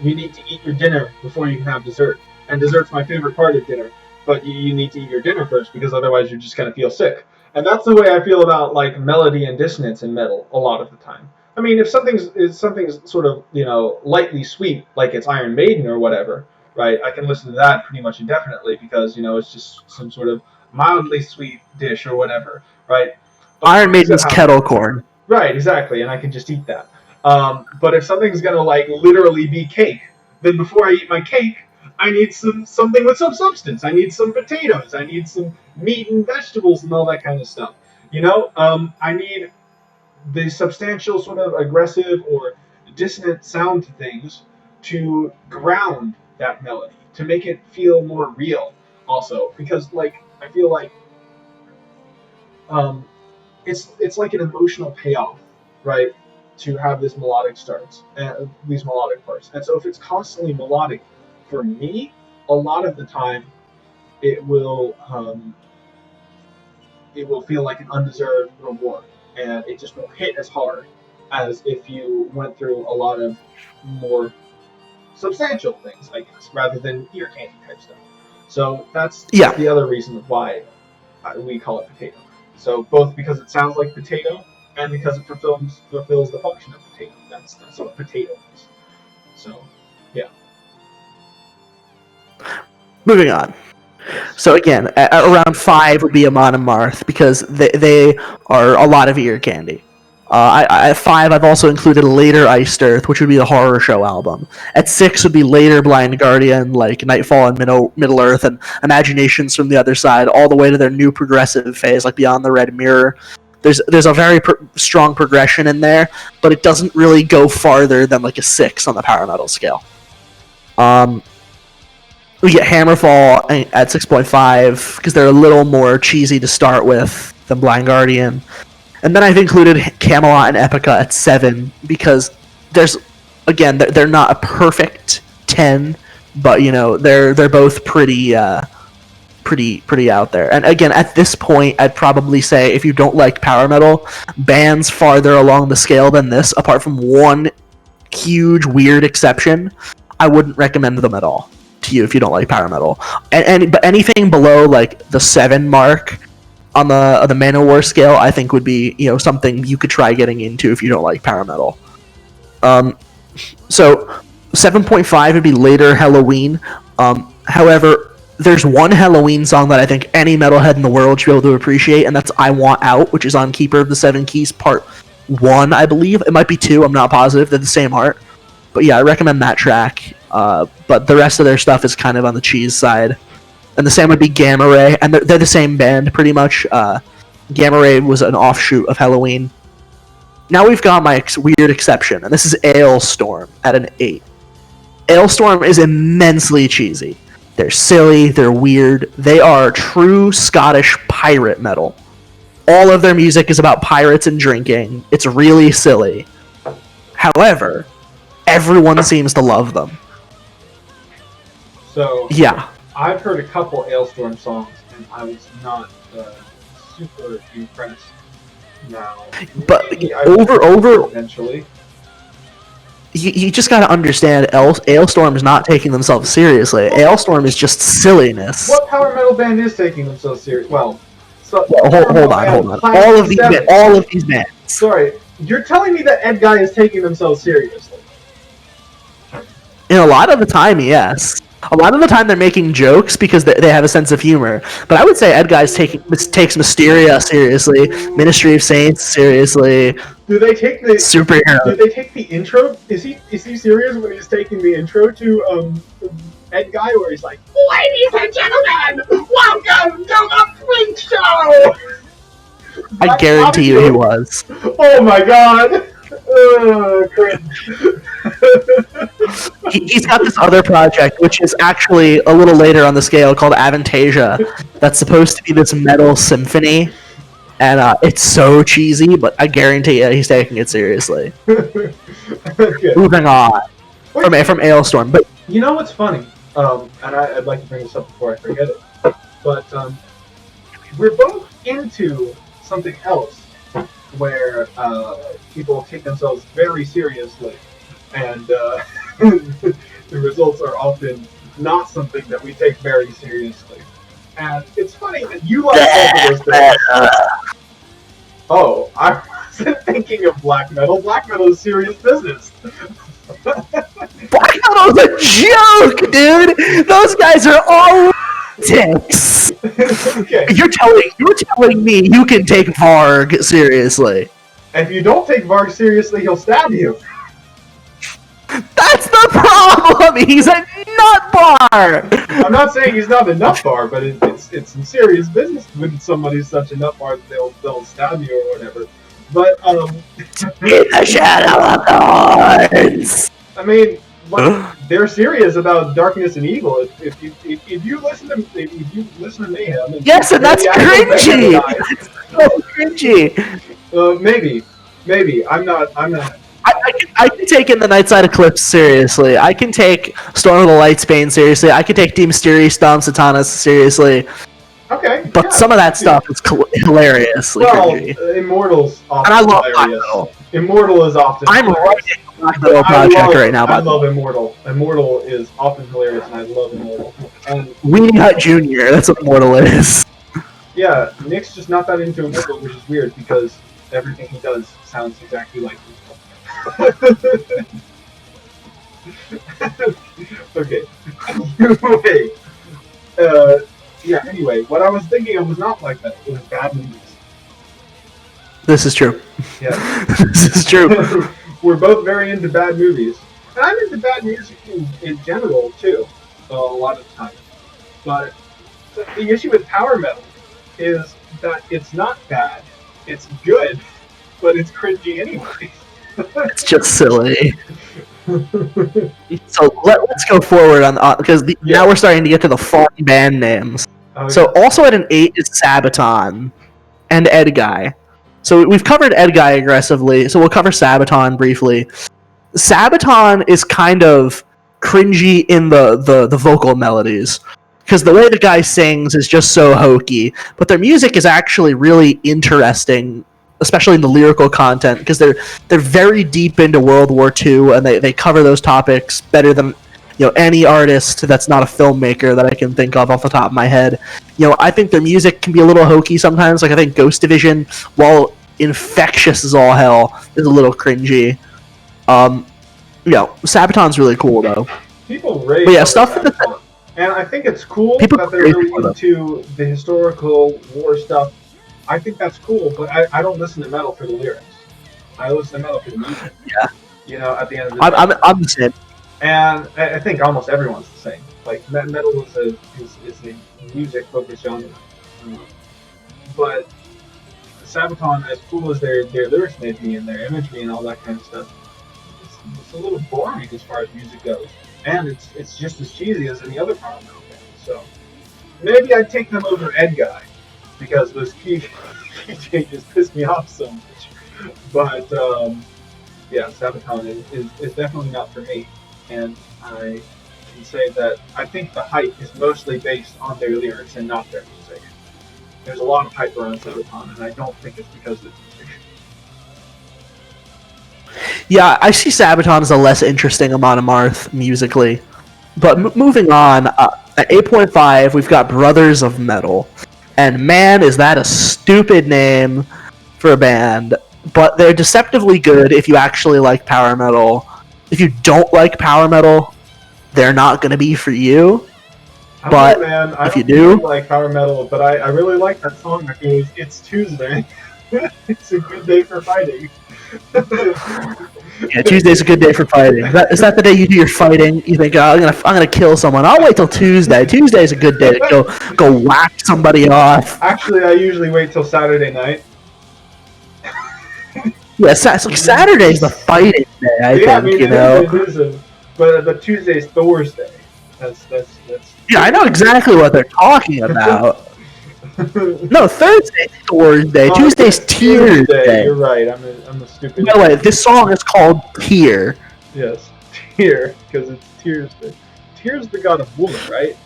you need to eat your dinner before you can have dessert. And dessert's my favorite part of dinner, but you need to eat your dinner first because otherwise you're just going to feel sick. And that's the way I feel about like melody and dissonance in metal a lot of the time. I mean, if something's sort of lightly sweet, like it's Iron Maiden or whatever, right? I can listen to that pretty much indefinitely because it's just some sort of mildly sweet dish or whatever, right? But Iron Maiden's kettle corn. Right, exactly, and I can just eat that. But if something's gonna like literally be cake, then before I eat my cake, I need something with some substance. I need some potatoes. I need some meat and vegetables and all that kind of stuff. I need the substantial sort of aggressive or dissonant sound to things to ground that melody. to make it feel more real. Also, because like I feel like um, it's like an emotional payoff, right? To have this melodic starts and these melodic parts, and so if it's constantly melodic, for me, a lot of the time it will um, it will feel like an undeserved reward, and it just won't hit as hard as if you went through a lot of more substantial things, I guess, rather than ear candy type stuff. So that's Yeah. the other reason why we call it potato. So both because it sounds like potato and because it fulfills the function of potato. That's what potato is. So yeah. Moving on. So again, around 5 would be Amon and Marth because they are a lot of ear candy. At 5, I've also included later Iced Earth, which would be the horror show album. At 6 would be later Blind Guardian, like Nightfall and Middle Earth, and Imaginations from the Other Side, all the way to their new progressive phase, like Beyond the Red Mirror. There's a very strong progression in there, but it doesn't really go farther than like a 6 on the power metal scale. We get Hammerfall at 6.5 because they're a little more cheesy to start with than Blind Guardian. And then I've included Camelot and Epica at 7 because they're not a perfect 10, but they're both pretty out there. And again, at this point, I'd probably say if you don't like power metal, bands farther along the scale than this, apart from one huge weird exception, I wouldn't recommend them at all to you if you don't like power metal. But anything below like the 7 mark on the Manowar scale, I think would be something you could try getting into if you don't like power metal. So 7.5 would be later Halloween. However, there's one Halloween song that I think any metalhead in the world should be able to appreciate, and that's "I Want Out," which is on Keeper of the Seven Keys Part 1, I believe. It might be 2. I'm not positive. They're the same art. But yeah, I recommend that track. But the rest of their stuff is kind of on the cheese side. And the same would be Gamma Ray, and they're the same band pretty much. Gamma Ray was an offshoot of Halloween. Now we've got my weird exception, and this is Ailstorm at an 8. Ailstorm is immensely cheesy. They're silly, they're weird, they are true Scottish pirate metal. All of their music is about pirates and drinking. It's really silly. However, everyone seems to love them. So yeah, I've heard a couple Ailstorm songs, and I was not super impressed. Now, but over eventually. You just gotta understand, Ailstorm is not taking themselves seriously. Ailstorm is just silliness. What power metal band is taking themselves seriously? Well, hold on. All of these bands. Sorry, you're telling me that Ed Guy is taking themselves seriously? In a lot of the time, yes. A lot of the time, they're making jokes because they have a sense of humor. But I would say Ed Guy takes Mysteria seriously, Ministry of Saints seriously. Do they take the superhero? Do they take the intro? Is he serious when he's taking the intro to Ed Guy, where he's like, "Ladies and gentlemen, welcome to the Freak Show"? I guarantee you, he was. Oh my god. Cringe. He's got this other project, which is actually a little later on the scale, called Avantasia. That's supposed to be this metal symphony, and it's so cheesy, but I guarantee you he's taking it seriously. Okay. Moving on from Ailstorm, but you know what's funny? And I'd like to bring this up before I forget it, but we're both into something else where people take themselves very seriously, and the results are often not something that we take very seriously. And it's funny that you like both of those things. Oh, I wasn't thinking of black metal. Black metal is serious business. Black metal is a joke, dude! Those guys are all dicks. Okay. You're telling me you can take Varg seriously. If you don't take Varg seriously, he'll stab you. That's the problem! He's a nut bar! I'm not saying he's not a nut bar, but it's some serious business when somebody's such a nut bar that they'll stab you or whatever. But, in the shadow of the horns! I mean, they're serious about darkness and evil. If you listen to Mayhem, and Yes, and that's cringy. That's so cringy. Maybe I'm not. I can take In the Night Side Eclipse seriously. I can take Storm of the Lightsbane seriously. I can take De Mysteriis Dom Satanas seriously. Okay. But yeah, some of that stuff is hilariously cringy. Immortal's often And I love hilarious. Black Metal. Immortal is often. I'm writing a Black Metal project right now. I love Immortal. Immortal is often hilarious, and I love Immortal. And Weenie Hut Jr. That's what Immortal is. Yeah, Nick's just not that into Immortal, which is weird because everything he does sounds exactly like Immortal. Okay. Anyway, what I was thinking of was not like that. It was bad movies. This is true. Yeah. This is true. We're both very into bad movies. And I'm into bad music in general, too, a lot of the time. But the issue with power metal is that it's not bad. It's good, but it's cringy anyway. It's just silly. So let's go forward on because now we're starting to get to the fun band names. Oh, So also at an 8 is Sabaton and Edguy. So we've covered Edguy aggressively, so we'll cover Sabaton briefly. Sabaton is kind of cringy in the vocal melodies because the way the guy sings is just so hokey, but their music is actually really interesting, especially in the lyrical content, because they're very deep into World War II and they cover those topics better than any artist that's not a filmmaker that I can think of off the top of my head. I think their music can be a little hokey sometimes. Like I think Ghost Division, while infectious as all hell, is a little cringy. Sabaton's really cool though. People rave But yeah, over stuff Sabaton. with the And I think it's cool People that they're rave really over them. into the historical war stuff. I think that's cool, but I don't listen to metal for the lyrics. I listen to metal for the music. Yeah. At the end of the day. I'm the same. And I think almost everyone's the same. Like metal is a music focused genre, but Sabaton, as cool as their lyrics may be and their imagery and all that kind of stuff, it's a little boring as far as music goes, and it's just as cheesy as any other power metal band. So maybe I'd take them over Edguy because those key changes piss me off so much. But Sabaton is definitely not for me. And I can say that I think the hype is mostly based on their lyrics and not their music. There's a lot of hype around Sabaton, and I don't think it's because of the music. Yeah, I see Sabaton as a less interesting Amon Amarth musically. But moving on, at 8.5, we've got Brothers of Metal. And man, is that a stupid name for a band. But they're deceptively good if you actually like power metal. If you don't like power metal, they're not going to be for you. But if you do, really like power metal, but I really like that song that goes, "It's Tuesday, it's a good day for fighting." Yeah, Tuesday's a good day for fighting. Is that the day you do your fighting? You think, I'm gonna kill someone. I'll wait till Tuesday. Tuesday's a good day to go whack somebody off. Actually, I usually wait till Saturday night. Yeah, Saturday's the fighting day. I think. It is but Tuesday's Thursday. That's. Yeah, I know exactly what they're talking about. No, Thursday's Thursday. Tuesday's Tears Day. You're right. I'm a stupid. No way. This song is called Tear. Yes, Tear, because it's Tears Day. Tear's the god of woman, right?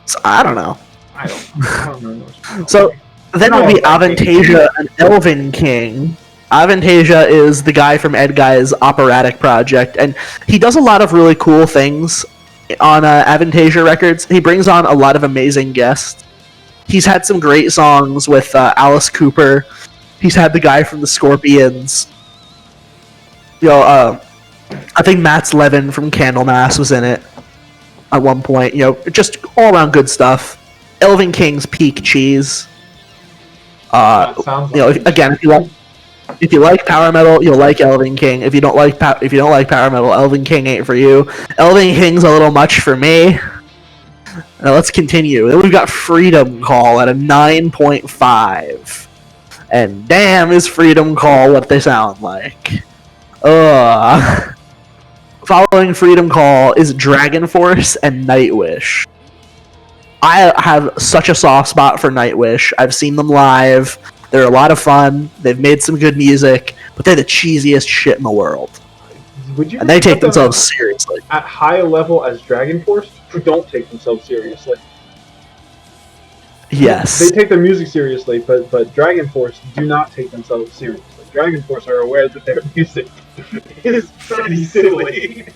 So, I don't know. I don't know. So then would be Avantasia and Elven King. Avantasia is the guy from Edguy's operatic project, and he does a lot of really cool things on Avantasia Records. He brings on a lot of amazing guests. He's had some great songs with Alice Cooper. He's had the guy from the Scorpions. I think Mats Levin from Candlemass was in it at one point. Just all around good stuff. Elven King's peak cheese. If you like power metal, you'll like Elven King. If you don't like power metal, Elven King ain't for you. Elven King's a little much for me. Now let's continue. Then we've got Freedom Call at a 9.5. And damn, is Freedom Call what they sound like. following Freedom Call is Dragon Force and Nightwish. I have such a soft spot for Nightwish. I've seen them live. They're a lot of fun. They've made some good music, but they're the cheesiest shit in the world. And they take themselves seriously. At high level as Dragon Force, who don't take themselves seriously. Yes. They take their music seriously, but Dragon Force do not take themselves seriously. Dragon Force are aware that their music is pretty silly.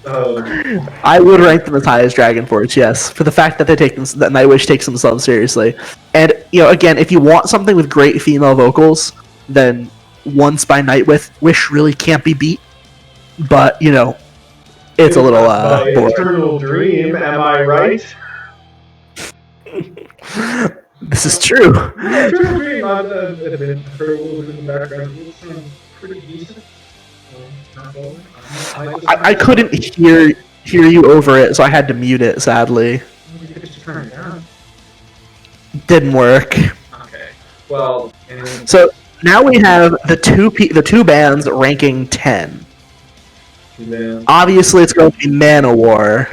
I would rank them as high as Dragon Force, yes, for the fact that that Nightwish takes themselves seriously. And again, if you want something with great female vocals, then Once by Nightwish really can't be beat. But it's a little boring. Eternal dream, am I right? This is true. Yeah, Eternal dream. I've heard a little bit in the background. It sounds pretty decent. I couldn't hear you over it, so I had to mute it. Sadly, didn't work. Okay. Well, so now we have the two bands ranking 10. Obviously, it's going to be Manowar.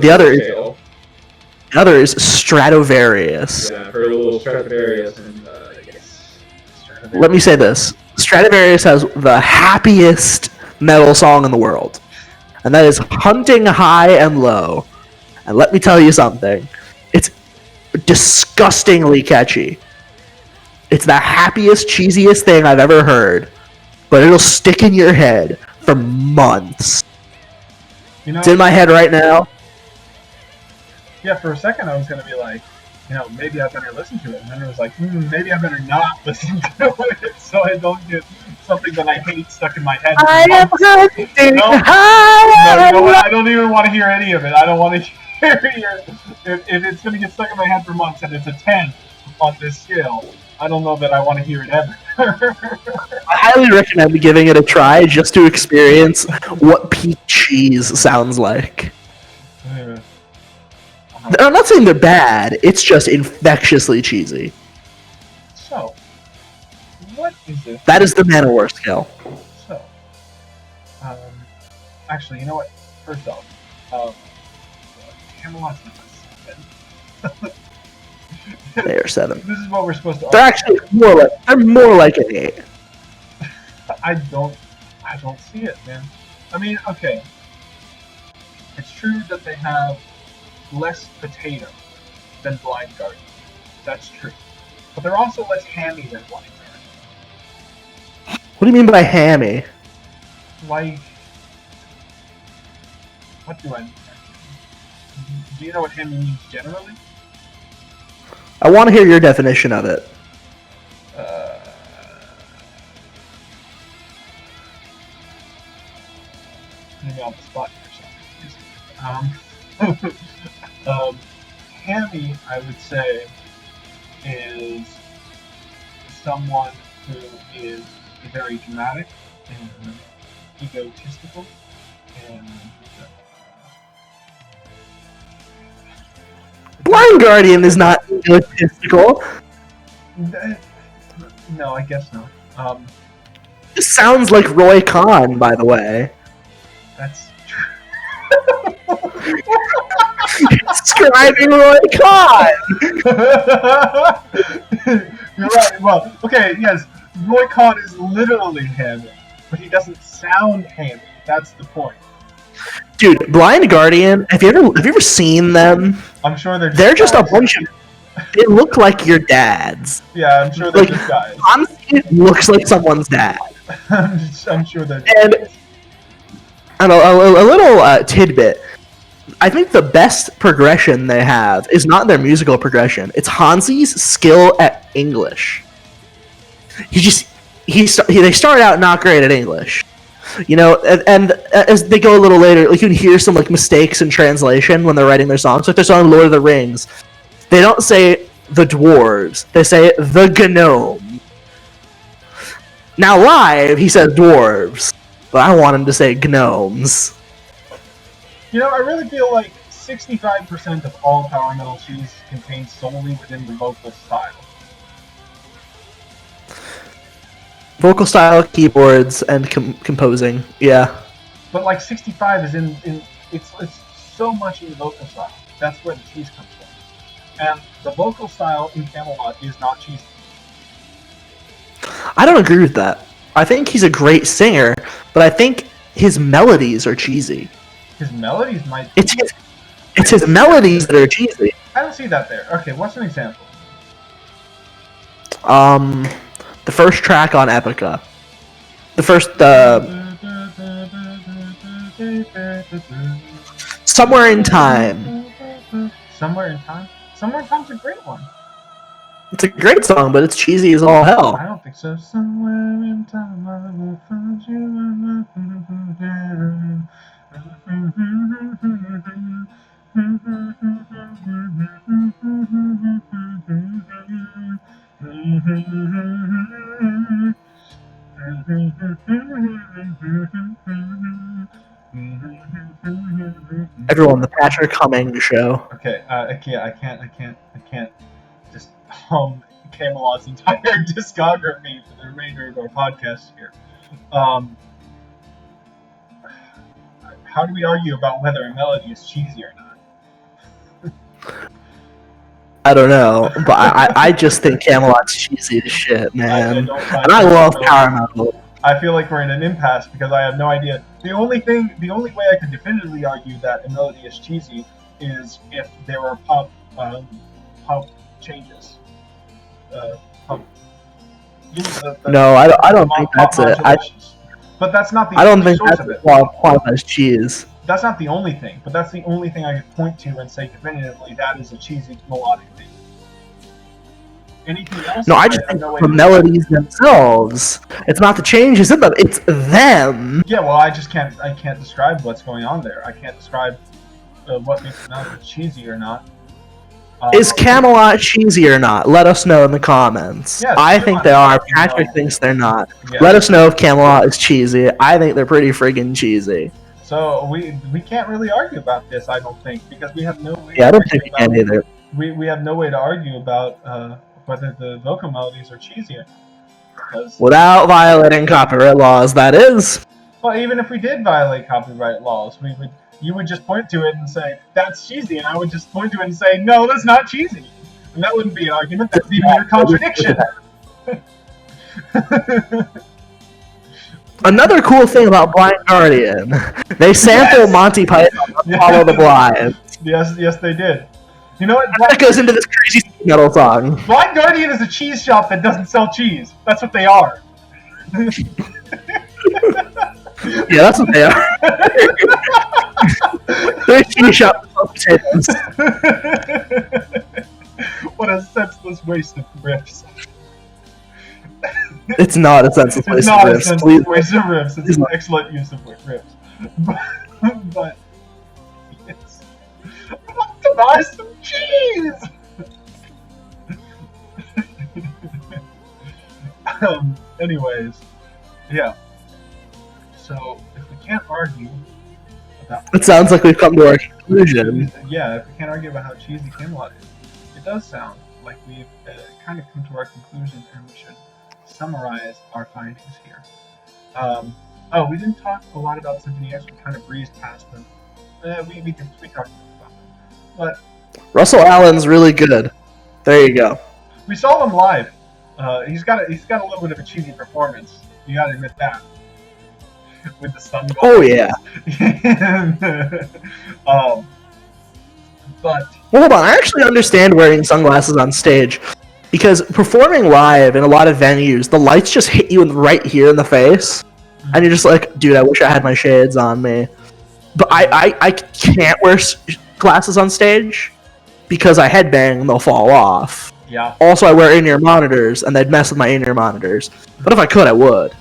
The other is Stratovarius. Yeah, I've heard a little Stratovarius, and yes. Let me say this: Stratovarius has the happiest metal song in the world, and that is "Hunting High and Low." And let me tell you something: it's disgustingly catchy. It's the happiest, cheesiest thing I've ever heard, but it'll stick in your head for months. It's in my head right now. Yeah, for a second I was going to be like, maybe I better listen to it. And then it was like, maybe I better not listen to it so I don't get something that I hate stuck in my head. I am hunting high. No, I don't even want to hear any of it. I don't want to hear if it's going to get stuck in my head for months and it's a 10 on this scale. I don't know that I want to hear it ever. I highly recommend giving it a try just to experience what peak cheese sounds like. Yeah. I'm not saying they're bad, it's just infectiously cheesy. So, what is it? That is the Manowar scale. So, actually, you know what? First off, Camelot's not 7. They are 7. This is what we're supposed to. They're actually more like an 8. I don't see it, man. I mean, okay. It's true that they have less potato than Blind Guardian. That's true. But they're also less hammy than Blind Guardian. What do you mean by hammy? Like, what do I mean? Do you know what hammy means generally? I want to hear your definition of it. Maybe on the spot or something. Hammy, I would say, is someone who is very dramatic and egotistical and Blind Guardian is not egotistical. No, I guess not. This sounds like Roy Khan, by the way. That's true. Describing Roy Khan! You're right. Well, okay, yes. Roy Khan is literally hammy, but he doesn't sound hammy. That's the point. Dude, Blind Guardian, have you ever seen them? I'm sure they're just a bunch of. They look like your dads. Yeah, I'm sure they're just guys. Honestly, it looks like someone's dad. I'm sure they're just and a little tidbit. I think the best progression they have is not their musical progression. It's Hansi's skill at English. They start out not great at English. And as they go a little later, like you can hear some like mistakes in translation when they're writing their songs. Like their song Lord of the Rings, they don't say the dwarves, they say the gnome. Now live, he says dwarves, but I want him to say gnomes. I really feel like 65% of all power metal cheese contains solely within the vocal style. Vocal style, keyboards, and composing. Yeah. But like 65 is in it's so much in the vocal style. That's where the cheese comes from. And the vocal style in Camelot is not cheesy. I don't agree with that. I think he's a great singer, but I think his melodies are cheesy. His melodies might. It's his melodies that are cheesy. I don't see that there. Okay, what's an example? The first track on Epica. The first, Somewhere in Time. Somewhere in Time? Somewhere in Time's a great one. It's a great song, but it's cheesy as all hell. I don't think so. Somewhere in time I will find you. Everyone, the Patrick Cummings show. Okay, I can't just hum Camelot's entire discography for the remainder of our podcast here. How do we argue about whether a melody is cheesy or not? I don't know, but I just think Camelot's cheesy as shit, man. And I love power metal. I feel like we're in an impasse because I have no idea. The only way I could definitively argue that a melody is cheesy is if there were pop changes. No, I don't think that's it. But that's not the. I don't think that's qualifies cheese. That's not the only thing, but that's the only thing I could point to and say definitively that is a cheesy melodic thing. Anything else? No, I just think the melodies themselves. It's not the changes in them; it's them. Yeah, well, I can't describe what's going on there. I can't describe what makes the melody cheesy or not. Is Camelot cheesy or not? Let us know in the comments. Yeah, I think they are. Patrick thinks they're not. Yeah. Let us know if Camelot is cheesy. I think they're pretty friggin' cheesy. So we can't really argue about this, I don't think, because we have no way. Yeah, I don't think we can either. We have no way to argue about whether the vocal melodies are cheesy or not. Without violating copyright laws, that is. Well, even if we did violate copyright laws, you would just point to it and say, that's cheesy, and I would just point to it and say, no, that's not cheesy. And that wouldn't be an argument, that's even a contradiction. Another cool thing about Blind Guardian, they sample Monty Python on Follow the Blind. Yes, they did. You know what? That goes into this crazy metal song. Blind Guardian is a cheese shop that doesn't sell cheese. That's what they are. Yeah, that's what they are. They're a cheese shop that sells potatoes. What a senseless waste of riffs. It's not a senseless waste of riffs. It's an excellent use of riffs. But yes. I want to buy some cheese! Anyways, yeah. So, if we can't argue about... It sounds like we've come to our conclusion. Yeah, if we can't argue about how cheesy Camelot is, it does sound like we've kind of come to our conclusion and we should summarize our findings here. We didn't talk a lot about Symphony X. We kind of breezed past them. We talked about them. But Russell Allen's really good. There you go. We saw him live. He's got a little bit of a cheesy performance. You gotta admit that. With the sunglasses. Oh yeah. But well, hold on. I actually understand wearing sunglasses on stage because performing live in a lot of venues, the lights just hit you right here in the face, and you're just like, dude, I wish I had my shades on me. But I can't wear glasses on stage because I headbang and they'll fall off. Yeah. Also, I wear in-ear monitors, and they'd mess with my in-ear monitors. But if I could, I would.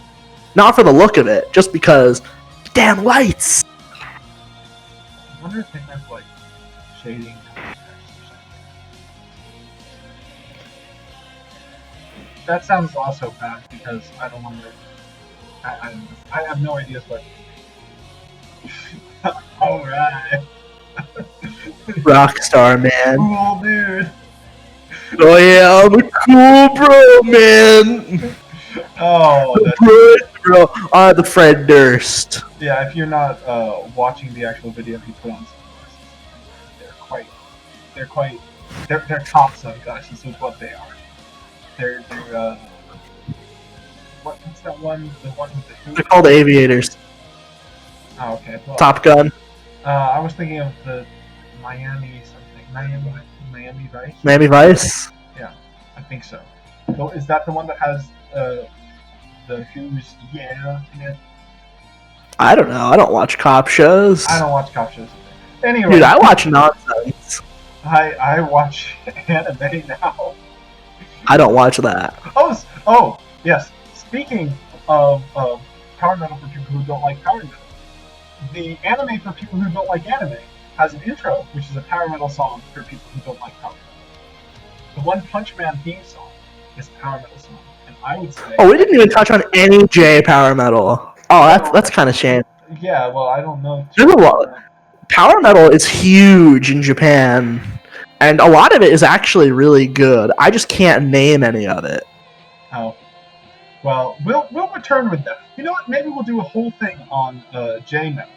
Not for the look of it, just because. Damn lights! I wonder if they have, like, shading context or something. That sounds also bad, because I don't want to... I have no idea what... Alright. Rockstar, man. Cool, dude. Oh yeah, I'm a cool bro, man. Oh, The that's British girl are the Fred Durst. yeah. If you're not watching the actual video he put on sunglasses, they're quite they're quite they're top sunglasses is what they are. They're what's that one? The one with the They're hoop? called aviators. Oh, okay. Well, Top Gun, I was thinking of the Miami something. Miami Vice. Miami Vice. Yeah, I think so. So is that the one that has the who's yeah in it? I don't know. I don't watch cop shows. I don't watch cop shows. Anyway, Dude, I watch nonsense. I watch anime now. I don't watch that. Oh yes. Speaking of power metal for people who don't like power metal, the anime for people who don't like anime has an intro, which is a power metal song for people who don't like power metal. The One Punch Man theme song is a power metal song, and I would say. Oh, we didn't even touch on any J power metal. Oh, that's kind of shame. Yeah, well, I don't know. There's a lot. Power metal is huge in Japan, and a lot of it is actually really good. I just can't name any of it. Oh. Well, we'll return with that. You know what? Maybe we'll do a whole thing on J metal.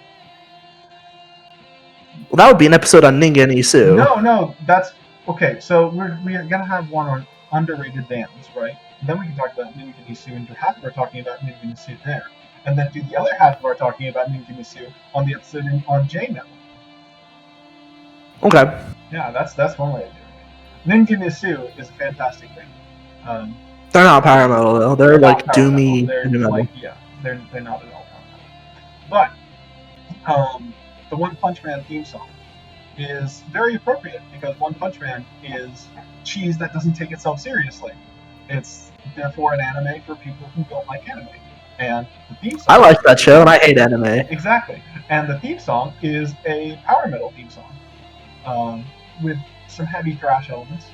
Well, that would be an episode on Ningen Isu. No, that's okay. So we're gonna have one on underrated bands, right? And then we can talk about Ningen Isu, and half of our talking about Ningen Isu there, and then do the other half of our talking about Ningen Isu on the episode on J metal. Okay. Yeah, that's one way to do it. Ningen Isu is a fantastic band. They're not power metal though. They're like not power doomy metal. metal. Like, yeah, they're not at all power metal. But the One Punch Man theme song is very appropriate because One Punch Man is cheese that doesn't take itself seriously. It's therefore an anime for people who don't like anime. And the theme song. I like that show, and I hate anime. Exactly. And the theme song is a power metal theme song with some heavy thrash elements,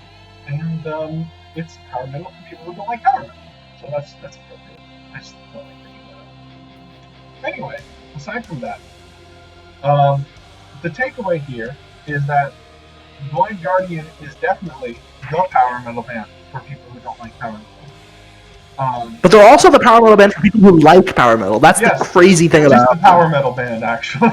and it's power metal for people who don't like power metal. So that's appropriate. I just don't like bringing that up. Anyway, aside from that, the takeaway here is that Blind Guardian is definitely the power metal band for people who don't like power metal. But they're also the power metal band for people who like power metal. That's the crazy thing about the power metal band, actually.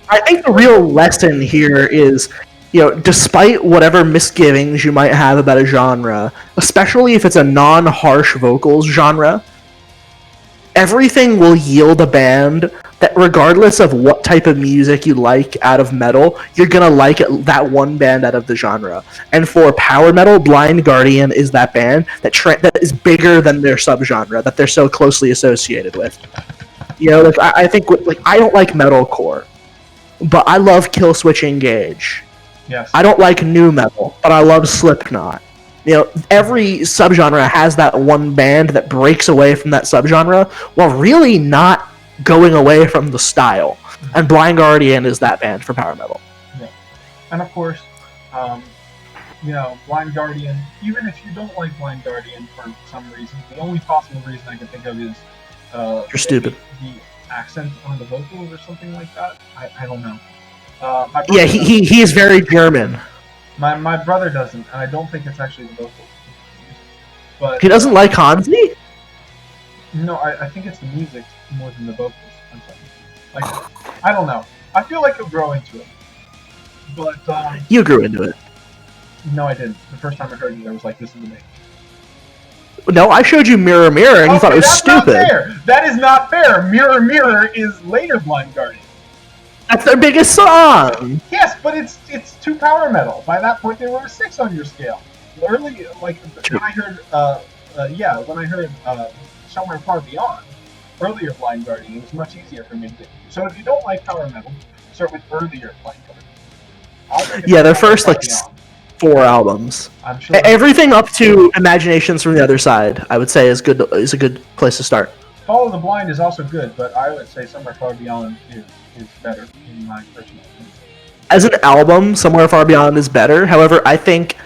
I think the real lesson here is, despite whatever misgivings you might have about a genre, especially if it's a non-harsh vocals genre, everything will yield a band that regardless of what type of music you like out of metal, you're gonna like that one band out of the genre. And for power metal, Blind Guardian is that band that is bigger than their subgenre that they're so closely associated with. I think I don't like metalcore, but I love Killswitch Engage. Yes. I don't like nu metal, but I love Slipknot. Every subgenre has that one band that breaks away from that subgenre while really not going away from the style. And Blind Guardian is that band for power metal. Yeah. And of course, Blind Guardian, even if you don't like Blind Guardian for some reason, the only possible reason I can think of is you're stupid. The accent on the vocals or something like that. I don't know. Yeah, he is very German. My brother doesn't, and I don't think it's actually the vocals. But he doesn't like Hansi? No, I think it's the music more than the vocals. I'm sorry. Like, I don't know. I feel like you'll grow into it. But you grew into it. No, I didn't. The first time I heard it, I was like, "This is amazing." No, I showed you Mirror Mirror, and you thought it was stupid. Not fair. That is not fair. Mirror Mirror is later Blind Guardian. That's their biggest song. Yes, but it's too power metal. By that point, they were a 6 on your scale. Early, when I heard, Somewhere Far Beyond, earlier Blind Guardian, it was much easier for me to get. So if you don't like power metal, start with earlier Blind Guardian. Yeah, their first 4 albums. I'm sure everything up to Imaginations from the Other Side, I would say is a good place to start. Follow the Blind is also good, but I would say Somewhere Far Beyond is better in my personal opinion. As an album, Somewhere Far Beyond is better. However, I think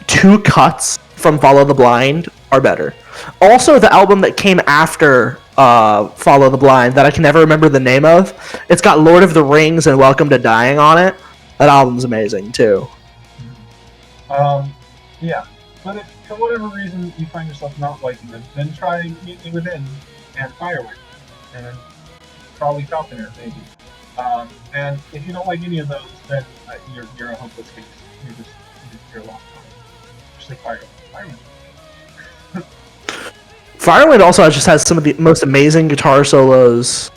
2 cuts from Follow the Blind are better. Also, the album that came after Follow the Blind that I can never remember the name of, it's got Lord of the Rings and Welcome to Dying on it. That album's amazing too. Yeah. But if for whatever reason you find yourself not liking them, then try Mutiny Within and Firewing, and probably Falconer maybe. And if you don't like any of those, then you're a hopeless case. You're a lost cause. Especially Firewing. Firewind also just has some of the most amazing guitar solos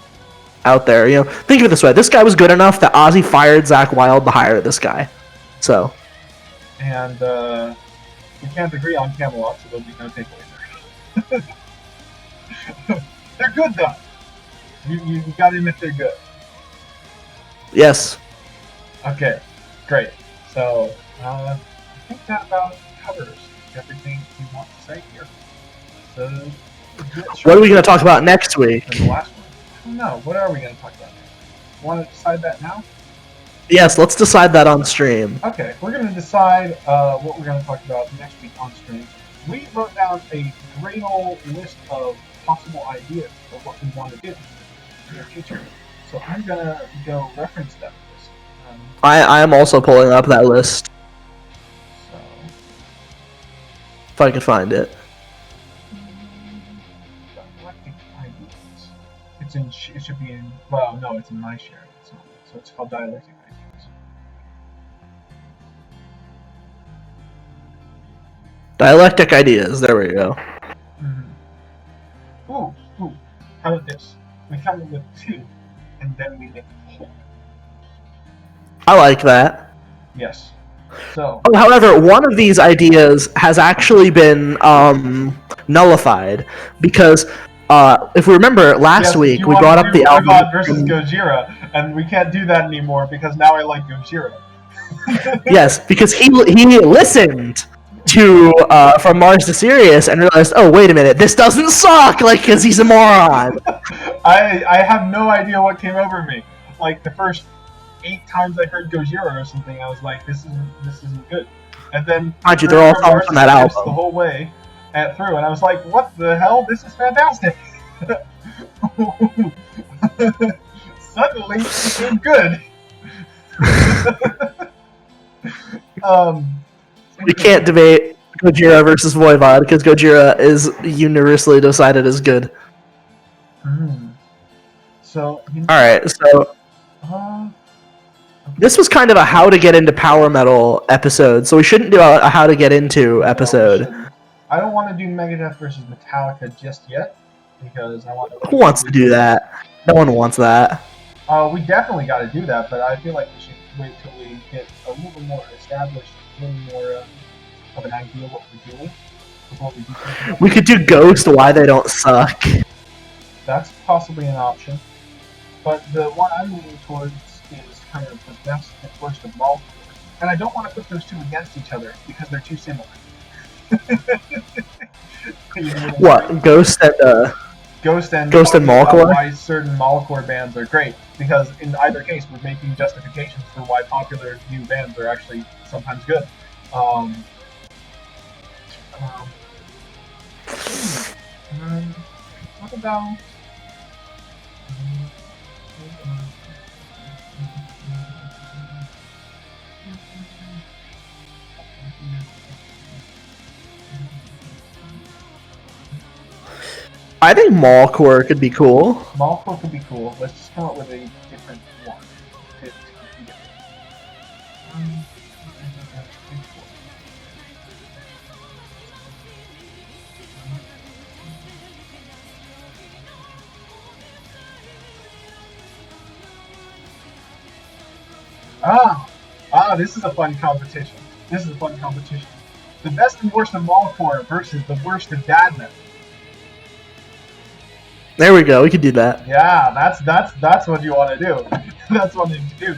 out there. You know, think of it this way: this guy was good enough that Ozzy fired Zakk Wylde to hire this guy. So, and we can't agree on Camelot, so there'll be no takeaway there. They're good though. You gotta admit they're good. Yes. Okay, great. So I think that about covers everything we want to say here. So, what are we going to talk about next week? The last one. I don't know. What are we going to talk about next? Want to decide that now? Yes, let's decide that on stream. Okay, we're going to decide what we're going to talk about next week on stream. We wrote down a great old list of possible ideas of what we want to do in the future. So I'm going to go reference that list. I am also pulling up that list. So, if I can find it. Dialectic ideas. It should be in. Well, no, it's in my share. It's not. So it's called Dialectic Ideas. Dialectic Ideas. There we go. Mm-hmm. Ooh. How about this? We come up with two, and then we make a whole. I like that. Yes. So. Oh, however, one of these ideas has actually been nullified because if we remember last week we brought up the album Voivod versus Gojira, and we can't do that anymore because now I like Gojira. Yes, because he listened to From Mars to Sirius and realized, oh wait a minute, this doesn't suck, like, because he's a moron. I have no idea what came over me. Like the first 8 times I heard Gojira or something, I was like, this isn't good. And then mind you, they're all songs from that album the whole way through, and I was like, what the hell? This is fantastic. Suddenly, it became good. We can't debate Gojira versus Voivod because Gojira is universally decided as good. So. Alright, so. This was kind of a how to get into power metal episode, so we shouldn't do a how to get into episode. No, I don't want to do Megadeth versus Metallica just yet because I want to. Who wants to do that? No one wants that. We definitely got to do that, but I feel like we should wait till we get a little bit more established, a little more of an idea what we're doing before we do something. We could do Ghost, Why They Don't Suck. That's possibly an option, but the one I'm leaning towards is kind of the best and worst of all. And I don't want to put those two against each other because they're too similar. What? Ghost and Molecore? Why certain Molecore bands are great, because in either case we're making justifications for why popular new bands are actually sometimes good. What about I think Molecore could be cool. Molecore could be cool. Let's just come up with a different one. This is a fun competition. The best and worst of Molecore versus the worst of Dad Metal. There we go. We could do that. Yeah, that's what you want to do. That's what you need to do.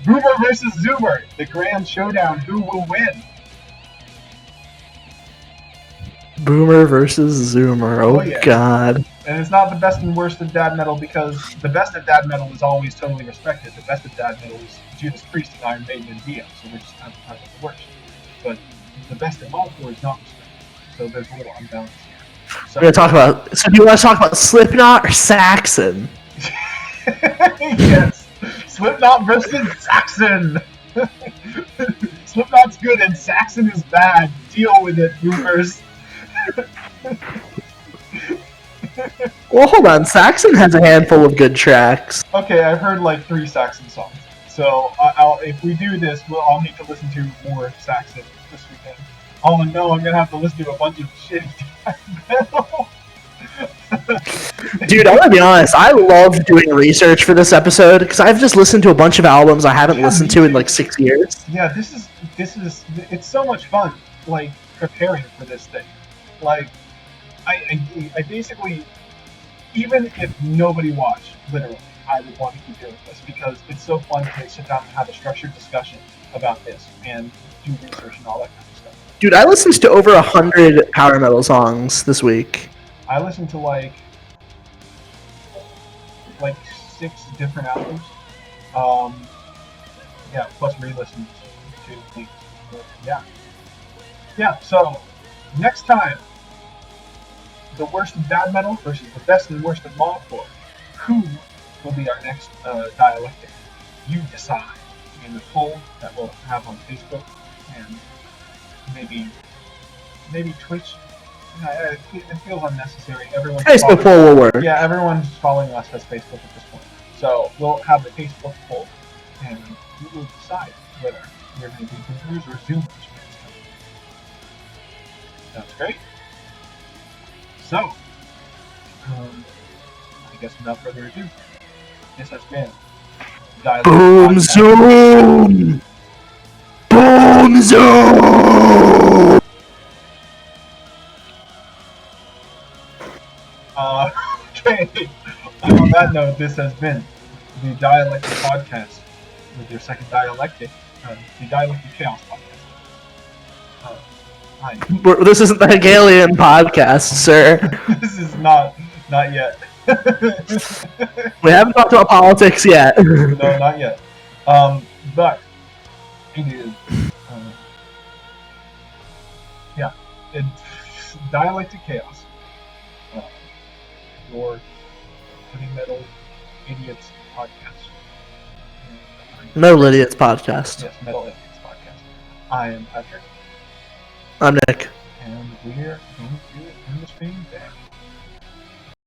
Boomer versus Zoomer, the grand showdown. Who will win? Boomer versus Zoomer. Oh yeah. God. And it's not the best and worst of Dad Metal because the best of Dad Metal is always totally respected. The best of Dad Metal is Judas Priest and Iron Maiden and Dio, so we're just kind of talking about the worst. But the best of Molecore is not respected, so there's a little unbalance here. So, we're gonna talk about. So do you want to talk about Slipknot or Saxon? Yes, Slipknot versus Saxon. Slipknot's good and Saxon is bad. Deal with it, boomers. Well, hold on. Saxon has a handful of good tracks. Okay, I've heard like 3 Saxon songs. So if we do this, I'll need to listen to more Saxon this weekend. Oh no, I'm gonna have to listen to a bunch of shitty death metal. Dude, I'm gonna be honest. I loved doing research for this episode because I've just listened to a bunch of albums I haven't listened to in like 6 years. Yeah, this is it's so much fun. Like preparing for this thing. Like I basically, even if nobody watched, literally, I would want to keep doing this because it's so fun to sit down and have a structured discussion about this and do research and all that kind of stuff. Dude, I listened to over 100 power metal songs this week. I listened to like 6 different albums. Yeah, plus re-listens to things. But yeah. So next time, the worst of bad metal versus the best and worst of mothcore. Who will be our next dialectic? You decide in the poll that we'll have on Facebook and maybe Twitch. It feels unnecessary. Facebook poll will work. Yeah, everyone's following us has Facebook at this point. So we'll have the Facebook poll, and we will decide whether we're going to be boomers or zoomers. That's great. So, I guess without further ado, this has been Dialectic Boom Podcast. Zoom! Boom Zoom! Okay. On that note, this has been the Dialectic Podcast with your second dialectic, the Dialectic Chaos Podcast. Hi. This isn't the Hegelian podcast, sir. This is not yet. We haven't talked about politics yet. No, not yet. But it is. Yeah, it's Dialectic Chaos. Your heavy metal idiots podcast. Metal Idiots podcast. Yes, Metal Idiots podcast. I am Patrick. I'm Nick. And we're going to end the stream there.